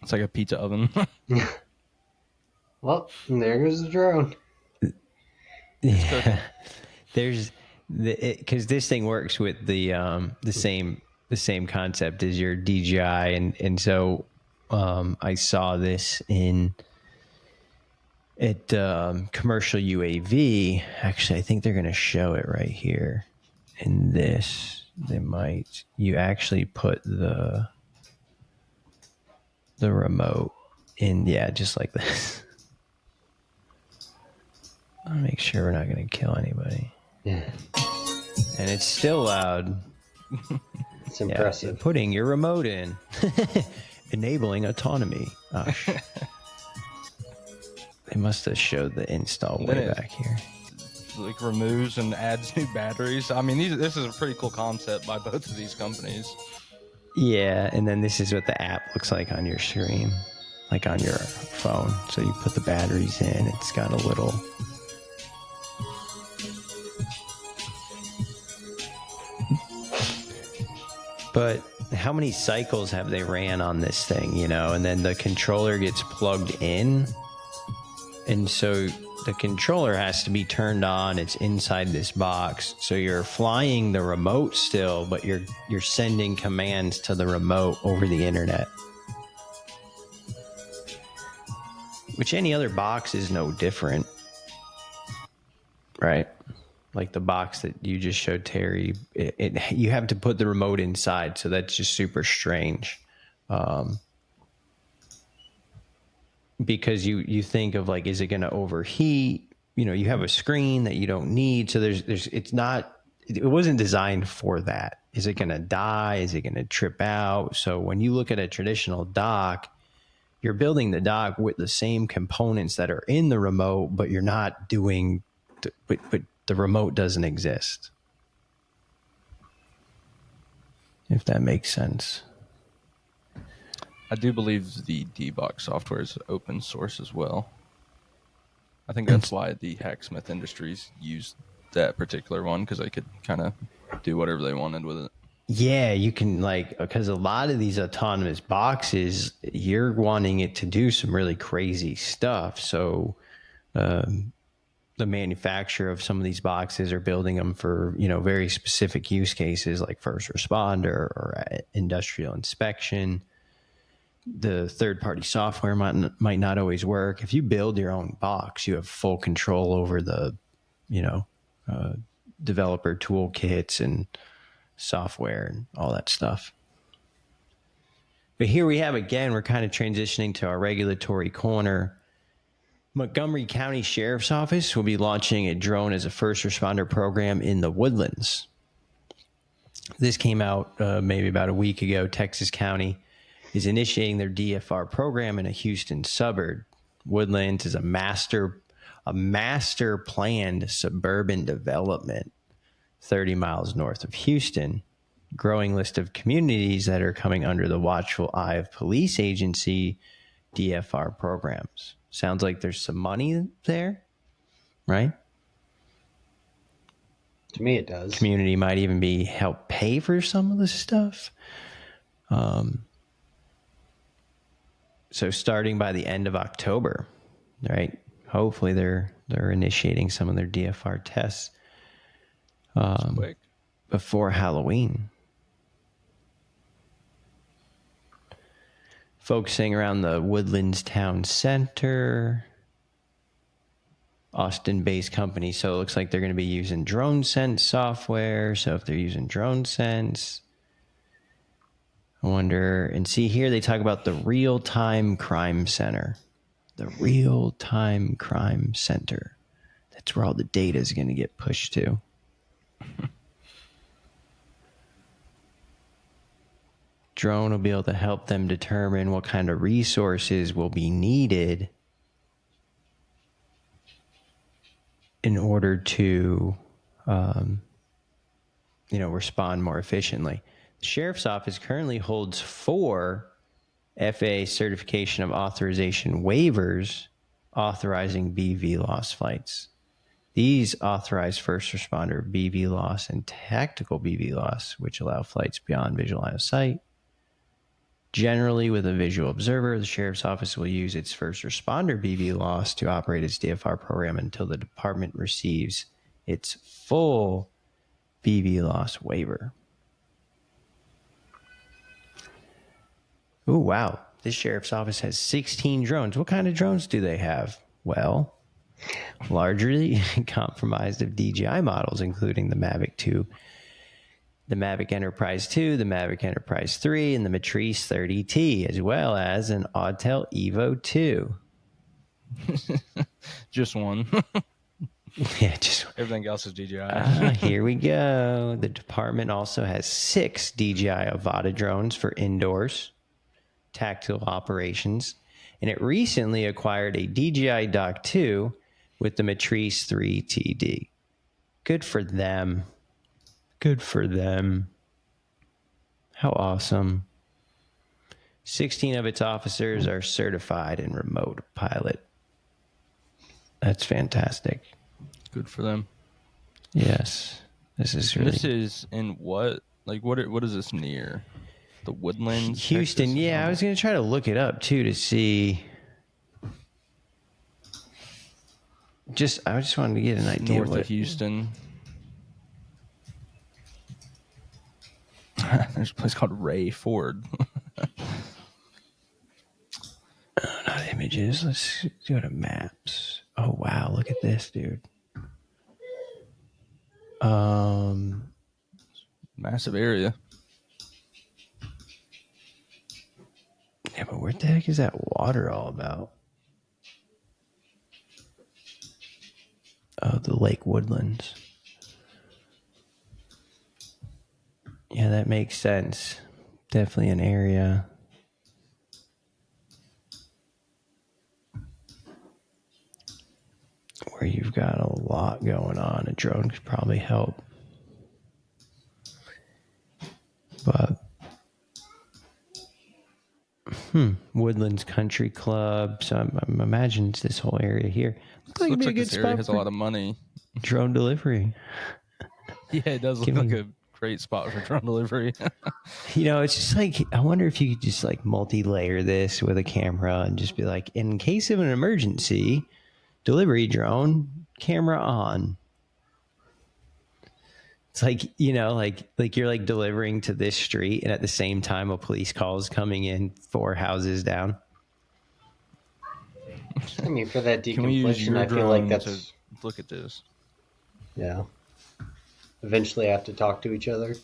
It's like a pizza oven. Well, there goes the drone. Yeah. There's because this thing works with the same concept as your DJI, and so I saw this at commercial UAV. Actually, I think they're going to show it right here in this. They might. You actually put the remote in, yeah, just like this. I'll make sure we're not going to kill anybody. Yeah. And it's still loud. It's impressive. Yeah, putting your remote in. Enabling autonomy. Gosh. They must have showed the install way back here. Like removes and adds new batteries. I mean, this is a pretty cool concept by both of these companies. Yeah, and then this is what the app looks like on your screen, like on your phone. So you put the batteries in, it's got a little... But how many cycles have they ran on this thing, you know? And then the controller gets plugged in. And so the controller has to be turned on. It's inside this box. So you're flying the remote still, but you're sending commands to the remote over the internet. Which any other box is no different. Right? Like the box that you just showed Terry, you have to put the remote inside, so that's just super strange. Because you think of like, is it going to overheat? You know, you have a screen that you don't need, so it wasn't designed for that. Is it going to die? Is it going to trip out? So when you look at a traditional dock, you're building the dock with the same components that are in the remote, but you're not doing, but the remote doesn't exist. If that makes sense. I do believe the D-Box software is open source as well. I think that's why the Hacksmith Industries used that particular one, because they could kind of do whatever they wanted with it. Yeah, you can, like, because a lot of these autonomous boxes, you're wanting it to do some really crazy stuff. So the manufacturer of some of these boxes are building them for, you know, very specific use cases like first responder or industrial inspection. The third-party software might not always work. If you build your own box, you have full control over the, you know, developer toolkits and software and all that stuff. But here we have, again, we're kind of transitioning to our regulatory corner. Montgomery County Sheriff's Office will be launching a drone as a first responder program in the Woodlands. This came out maybe about a week ago. Texas County is initiating their DFR program in a Houston suburb. Woodlands is a master planned suburban development 30 miles north of Houston. Growing list of communities that are coming under the watchful eye of police agency DFR programs. Sounds like there's some money there, right? To me, it does. Community might even be help pay for some of the stuff. So starting by the end of October, right? Hopefully they're initiating some of their DFR tests Quick. before Halloween. Focusing around the Woodlands Town Center, Austin-based company. So it looks like they're going to be using DroneSense software. So if they're using DroneSense, I wonder, and see here they talk about the Real-Time Crime Center. The Real-Time Crime Center. That's where all the data is going to get pushed to. Drone will be able to help them determine what kind of resources will be needed in order to, respond more efficiently. The Sheriff's Office currently holds 4 FAA certification of authorization waivers authorizing BVLOS flights. These authorize first responder BVLOS and tactical BVLOS, which allow flights beyond visual line of sight. Generally, with a visual observer, the Sheriff's Office will use its first responder BVLOS to operate its DFR program until the department receives its full BVLOS waiver. Oh, wow. This Sheriff's Office has 16 drones. What kind of drones do they have? Well, largely comprised of DJI models, including the Mavic 2, the Mavic Enterprise 2, the Mavic Enterprise 3, and the Matrice 30T, as well as an Autel Evo 2. Just one. Yeah, just Everything else is DJI. here we go. The department also has 6 DJI Avata drones for indoors tactical operations, and it recently acquired a DJI Dock 2 with the Matrice 3 TD. Good for them. Good for them. How awesome. 16 of its officers are certified in remote pilot. That's fantastic. Good for them. Yes. This is really... This is in what? Like, what is this near? The Woodlands? Houston, Texas? yeah. I was going to try to look it up, too, to see... I just wanted to get an idea. North of Houston. There's a place called Ray Ford. Not images. Let's go to maps. Oh, wow. Look at this, dude. Massive area. Yeah, but where the heck is that water all about? Oh, the Lake Woodlands. Yeah, that makes sense. Definitely an area. Where you've got a lot going on. A drone could probably help. But Woodlands Country Club. So I'm imagining it's this whole area here. Looks like this area has a lot of money. Drone delivery. Yeah, it does look like a great spot for drone delivery. You know, it's just like, I wonder if you could just like multi-layer this with a camera and just be like, in case of an emergency, delivery drone, camera on. It's like, you know, like you're like delivering to this street and at the same time a police call is coming in 4 houses down. I mean, for that Can we use decompletion, your I feel like drone that's... to look at this? Yeah. Eventually I have to talk to each other.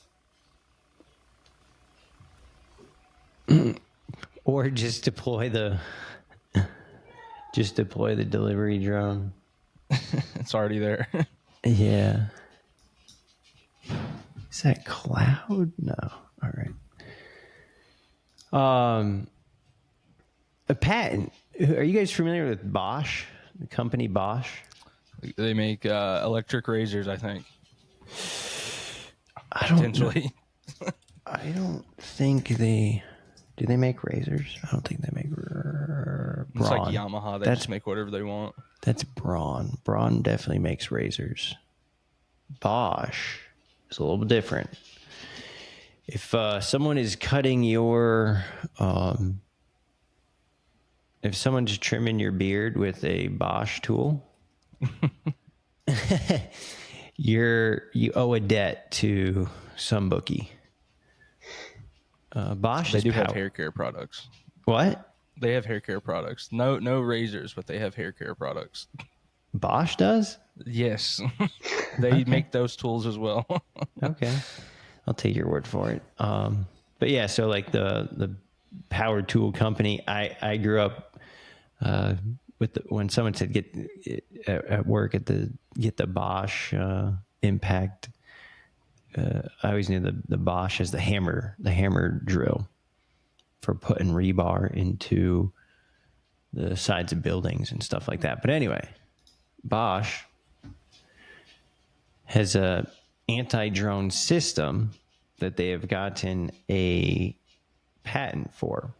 Or just deploy the delivery drone. It's already there. Yeah. Is that cloud? No. All right. A patent. Are you guys familiar with Bosch? The company Bosch? They make electric razors, I think. I don't Potentially. I don't think they... Do they make razors? I don't think they make It's like Yamaha. They just make whatever they want. That's Braun. Braun definitely makes razors. Bosch is a little bit different. If someone is cutting your... if someone's trimming your beard with a Bosch tool... you owe a debt to some bookie. Bosch. They do have hair care products. What? They have hair care products. No razors, but they have hair care products. Bosch does? Yes, they make those tools as well. Okay, I'll take your word for it. But yeah, so like the power tool company, I grew up with when someone said get at work get the Bosch Impact. I always knew the Bosch as the hammer drill for putting rebar into the sides of buildings and stuff like that. But anyway, Bosch has a anti-drone system that they have gotten a patent for.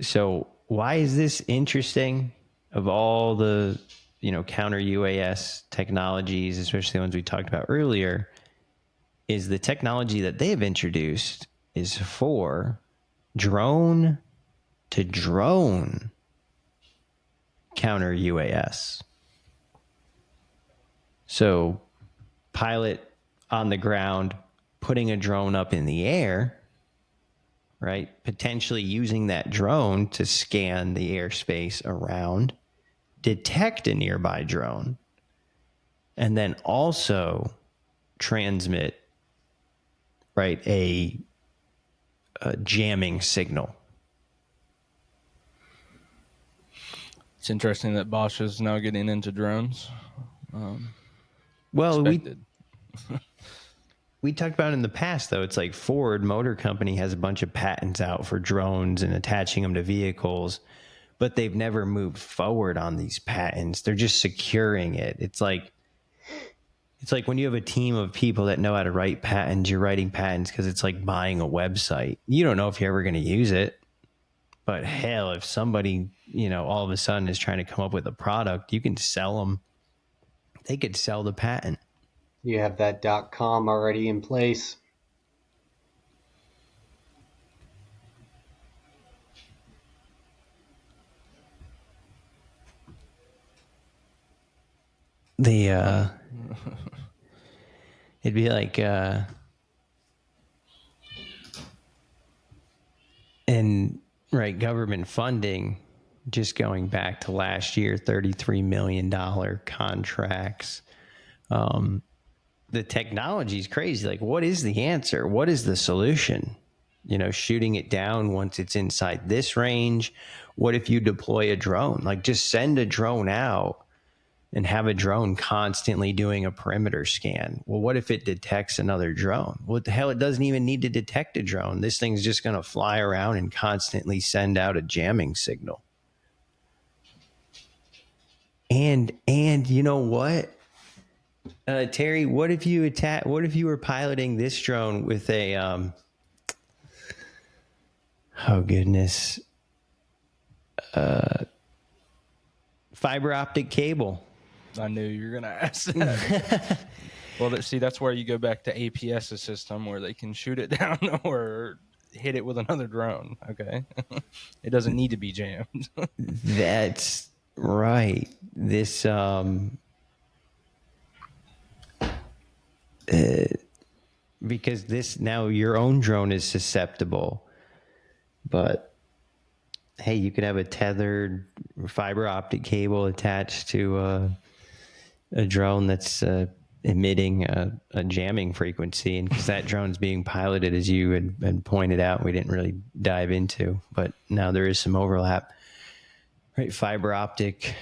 So why is this interesting? Of all the counter-UAS technologies, especially the ones we talked about earlier, is the technology that they have introduced is for drone to drone counter-UAS. So pilot on the ground, putting a drone up in the air, right? Potentially using that drone to scan the airspace around, detect a nearby drone, and then also transmit, right, a jamming signal. It's interesting that Bosch is now getting into drones. Well, we talked about it in the past, though. It's like Ford Motor Company has a bunch of patents out for drones and attaching them to vehicles, but they've never moved forward on these patents. They're just securing it. It's It's like when you have a team of people that know how to write patents, you're writing patents because it's like buying a website. You don't know if you're ever going to use it. But hell, if somebody, all of a sudden is trying to come up with a product, you can sell them. They could sell the patent. You have that .com already in place. It'd be like, government funding, just going back to last year, $33 million contracts. The technology is crazy. Like, what is the answer? What is the solution? Shooting it down once it's inside this range. What if you deploy a drone? Like, just send a drone out and have a drone constantly doing a perimeter scan. Well, what if it detects another drone? What the hell? It doesn't even need to detect a drone. This thing's just going to fly around and constantly send out a jamming signal. And you know what? Terry, what if you were piloting this drone with a fiber optic cable? I knew you were going to ask that. Well, that's where you go back to APS's system where they can shoot it down or hit it with another drone. Okay. It doesn't need to be jammed. That's right. This, because this now your own drone is susceptible, but hey, you could have a tethered fiber optic cable attached to a drone that's emitting a jamming frequency, and because that drone's being piloted, as you had pointed out, we didn't really dive into, but now there is some overlap, right? Fiber optic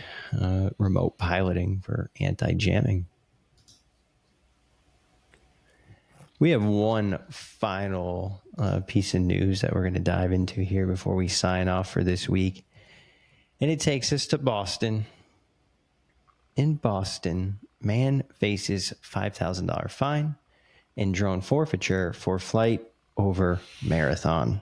remote piloting for anti-jamming. We have one final piece of news that we're going to dive into here before we sign off for this week. And it takes us to Boston. In Boston, man faces $5,000 fine and drone forfeiture for flight over marathon.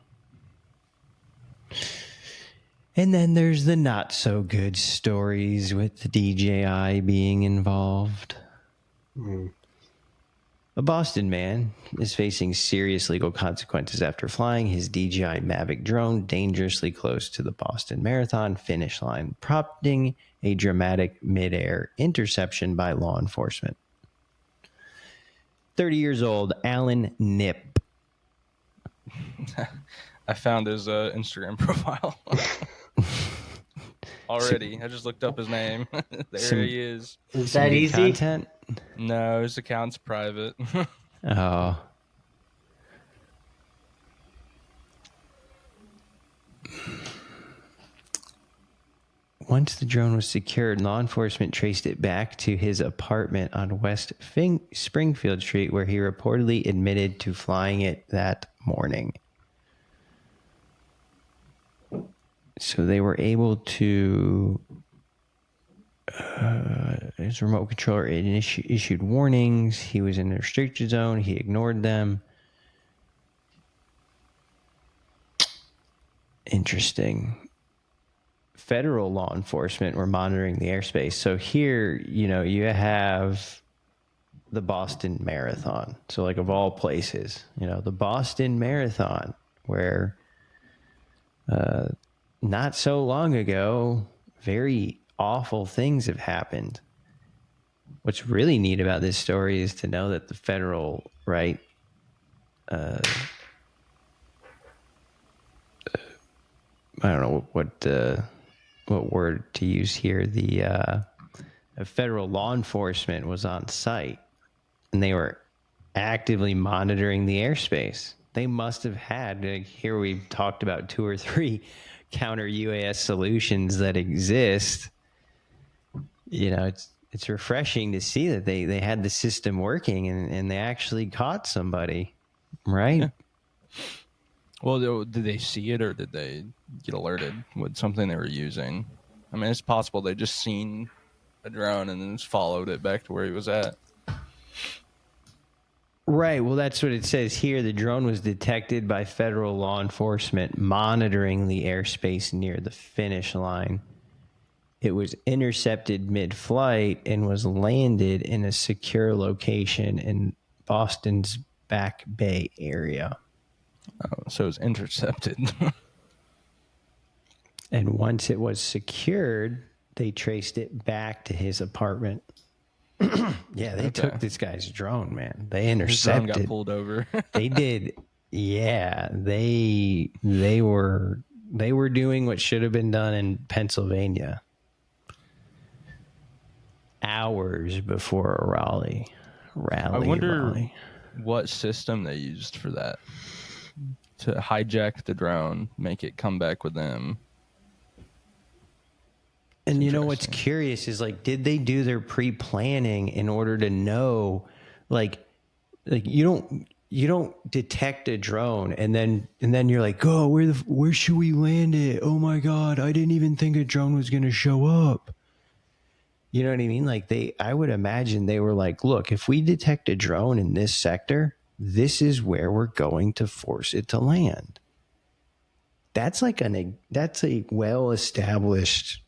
And then there's the not so good stories with the DJI being involved. A Boston man is facing serious legal consequences after flying his DJI Mavic drone dangerously close to the Boston Marathon finish line, prompting a dramatic mid-air interception by law enforcement. 30 years old, Alan Nip. I found his Instagram profile. Already. I just looked up his name. There he is. Is that easy? Content? No, his account's private. Oh. Once the drone was secured, law enforcement traced it back to his apartment on West Springfield Street, where he reportedly admitted to flying it that morning. So they were able to... his remote controller issued warnings. He was in the restricted zone. He ignored them. Interesting. Federal law enforcement were monitoring the airspace. So here, you have the Boston Marathon. So like of all places, the Boston Marathon, where not so long ago, very awful things have happened. What's really neat about this story is to know that the federal, right, I don't know what word to use here. The federal law enforcement was on site, and they were actively monitoring the airspace. They must have had, here we've talked about 2 or 3 Counter-UAS solutions that exist. It's refreshing to see that they had the system working and they actually caught somebody, right? Yeah. Well, did they see it or did they get alerted with something they were using? I mean, it's possible they just seen a drone and then just followed it back to where he was at. Right. Well, that's what it says here. The drone was detected by federal law enforcement monitoring the airspace near the finish line. It was intercepted mid-flight and was landed in a secure location in Boston's Back Bay area. Oh, so it was intercepted. And once it was secured, they traced it back to his apartment. Yeah, they took this guy's drone, man. They His drone intercepted. got pulled over. They did. Yeah, they were doing what should have been done in Pennsylvania hours before a rally. I wonder what system they used for that, to hijack the drone, make it come back with them. And you know what's curious is, like, did they do their pre-planning in order to know, like you don't detect a drone and then you're like, oh, where should we land it? Oh my God, I didn't even think a drone was going to show up. You know what I mean? Like, I would imagine they were like, look, if we detect a drone in this sector, this is where we're going to force it to land. That's a well-established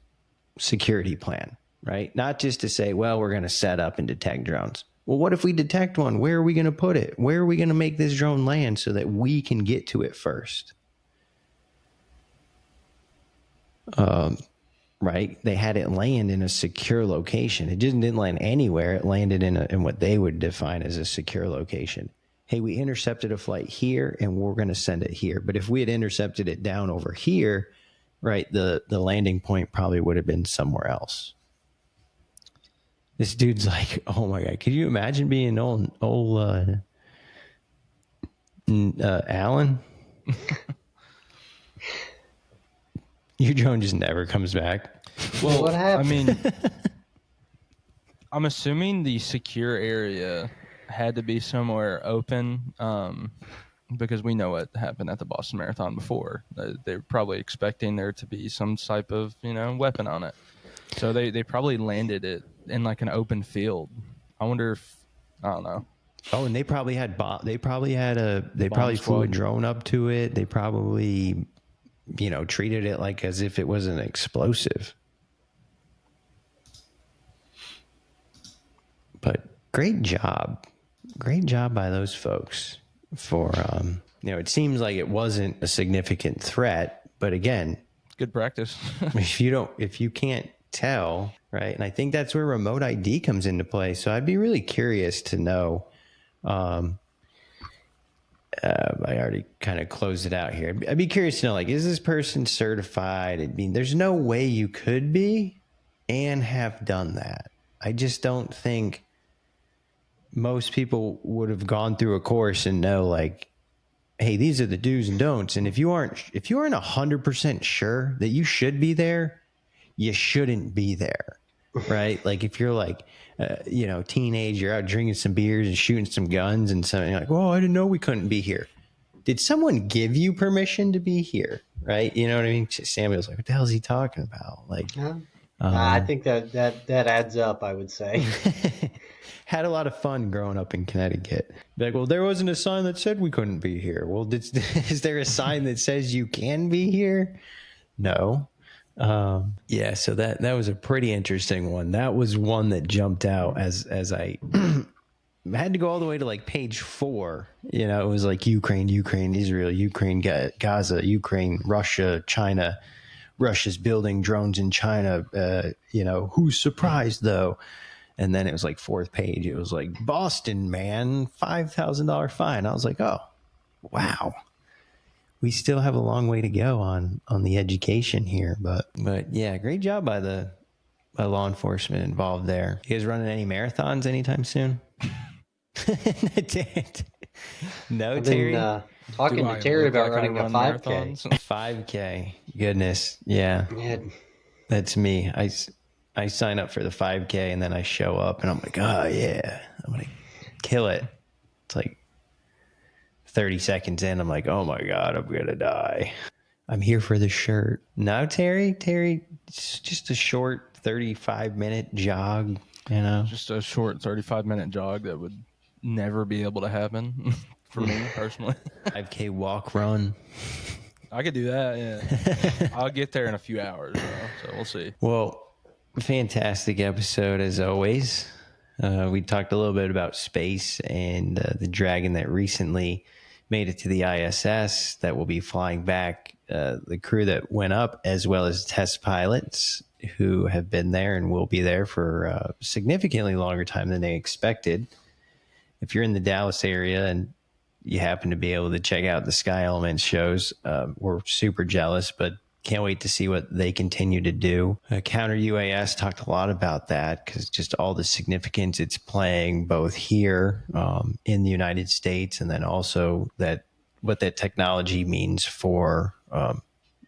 security plan, right? Not just to say, well, we're going to set up and detect drones. Well, what if we detect one? Where are we going to put it? Where are we going to make this drone land so that we can get to it first? Right? They had it land in a secure location. It just didn't land anywhere. It landed in what they would define as a secure location. Hey, we intercepted a flight here and we're going to send it here. But if we had intercepted it down over here, right, the landing point probably would have been somewhere else. This dude's like, oh my God, could you imagine being old Alan? Your drone just never comes back. Well, what happened? I mean, I'm assuming the secure area had to be somewhere open, because we know what happened at the Boston Marathon before. They were probably expecting there to be some type of, weapon on it. So they probably landed it in like an open field. I wonder if, I don't know. Oh, and they probably flew a drone up to it. They probably, treated it like as if it was an explosive. But great job by those folks for, it seems like it wasn't a significant threat, but again, good practice. if you can't tell, right? And I think that's where remote ID comes into play. So I'd be really curious to know, I already kind of closed it out here. I'd be curious to know, like, is this person certified? I mean, there's no way you could be and have done that. I just don't think most people would have gone through a course and know, like, hey, these are the do's and don'ts. And if you aren't 100% sure that you should be there, you shouldn't be there, right? Like, if you're like, teenage, you're out drinking some beers and shooting some guns and something, you're like, oh, I didn't know we couldn't be here. Did someone give you permission to be here? Right? You know what I mean? Samuel's like, what the hell is he talking about? Like, I think that adds up, I would say. Had a lot of fun growing up in Connecticut. Like, well, there wasn't a sign that said we couldn't be here. Well, is there a sign that says you can be here? No. Yeah, so that was a pretty interesting one. That was one that jumped out as I had to go all the way to like page 4. It was like Ukraine, Israel, Ukraine, Gaza, Ukraine, Russia, China. Russia's building drones in China. Who's surprised though? And then it was like 4th page. It was like, Boston, man, $5,000 fine. I was like, oh, wow. We still have a long way to go on the education here, but yeah, great job by law enforcement involved there. You guys running any marathons anytime soon? No, I've Terry. been talking to Terry about running a 5K. 5K, goodness, yeah. That's me. I sign up for the 5K and then I show up and I'm like, oh yeah, I'm gonna kill it. It's like 30 seconds in, I'm like, oh my God, I'm going to die. I'm here for the shirt. No, Terry, it's just a short 35-minute jog. You know, Just a short 35-minute jog that would never be able to happen for me personally. 5K walk run. I could do that. Yeah, I'll get there in a few hours, though, so we'll see. Well, fantastic episode as always. We talked a little bit about space and the Dragon that recently made it to the ISS that will be flying back, the crew that went up, as well as test pilots who have been there and will be there for a significantly longer time than they expected. If you're in the Dallas area and you happen to be able to check out the Sky Elements shows, we're super jealous, but can't wait to see what they continue to do. Counter-UAS talked a lot about that because just all the significance it's playing both here in the United States, and then also that what that technology means for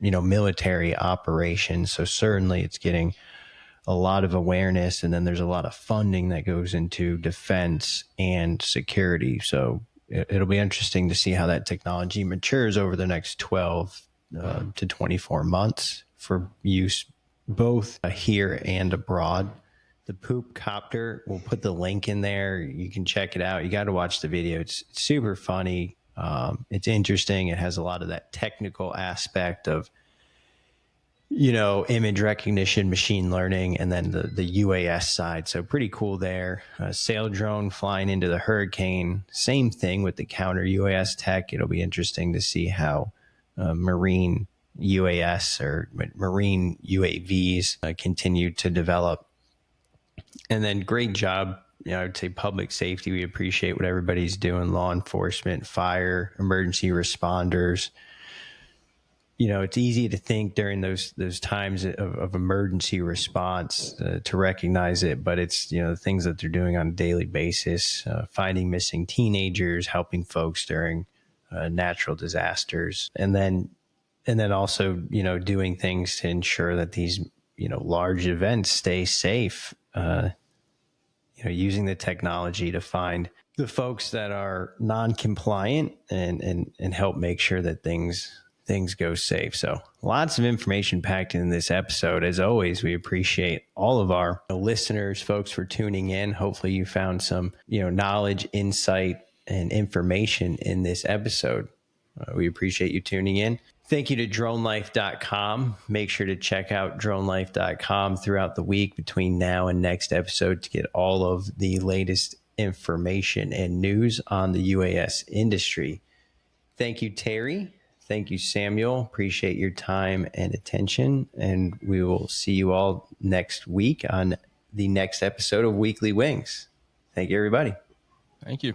military operations. So certainly it's getting a lot of awareness, and then there's a lot of funding that goes into defense and security. So it'll be interesting to see how that technology matures over the next 12 to 24 months for use both here and abroad. The Poop-Copter, we'll put the link in there. You can check it out. You got to watch the video. It's super funny. It's interesting. It has a lot of that technical aspect of image recognition, machine learning, and then the UAS side. So pretty cool there. Sail drone flying into the hurricane. Same thing with the counter UAS tech. It'll be interesting to see how marine UAS or marine UAVs continue to develop. And then great job. I would say public safety. We appreciate what everybody's doing. Law enforcement, fire, emergency responders. It's easy to think during those times of emergency response to recognize it, but it's, the things that they're doing on a daily basis, finding missing teenagers, helping folks during natural disasters, and then also, doing things to ensure that these, large events stay safe, using the technology to find the folks that are non-compliant and help make sure that things go safe. So lots of information packed in this episode. As always, we appreciate all of our listeners, folks, for tuning in. Hopefully you found some, knowledge, insight, and information in this episode. We appreciate you tuning in. Thank you to dronelife.com. Make sure to check out dronelife.com throughout the week between now and next episode to get all of the latest information and news on the UAS industry. Thank you, Terry. Thank you, Samuel. Appreciate your time and attention. And we will see you all next week on the next episode of Weekly Wings. Thank you, everybody. Thank you.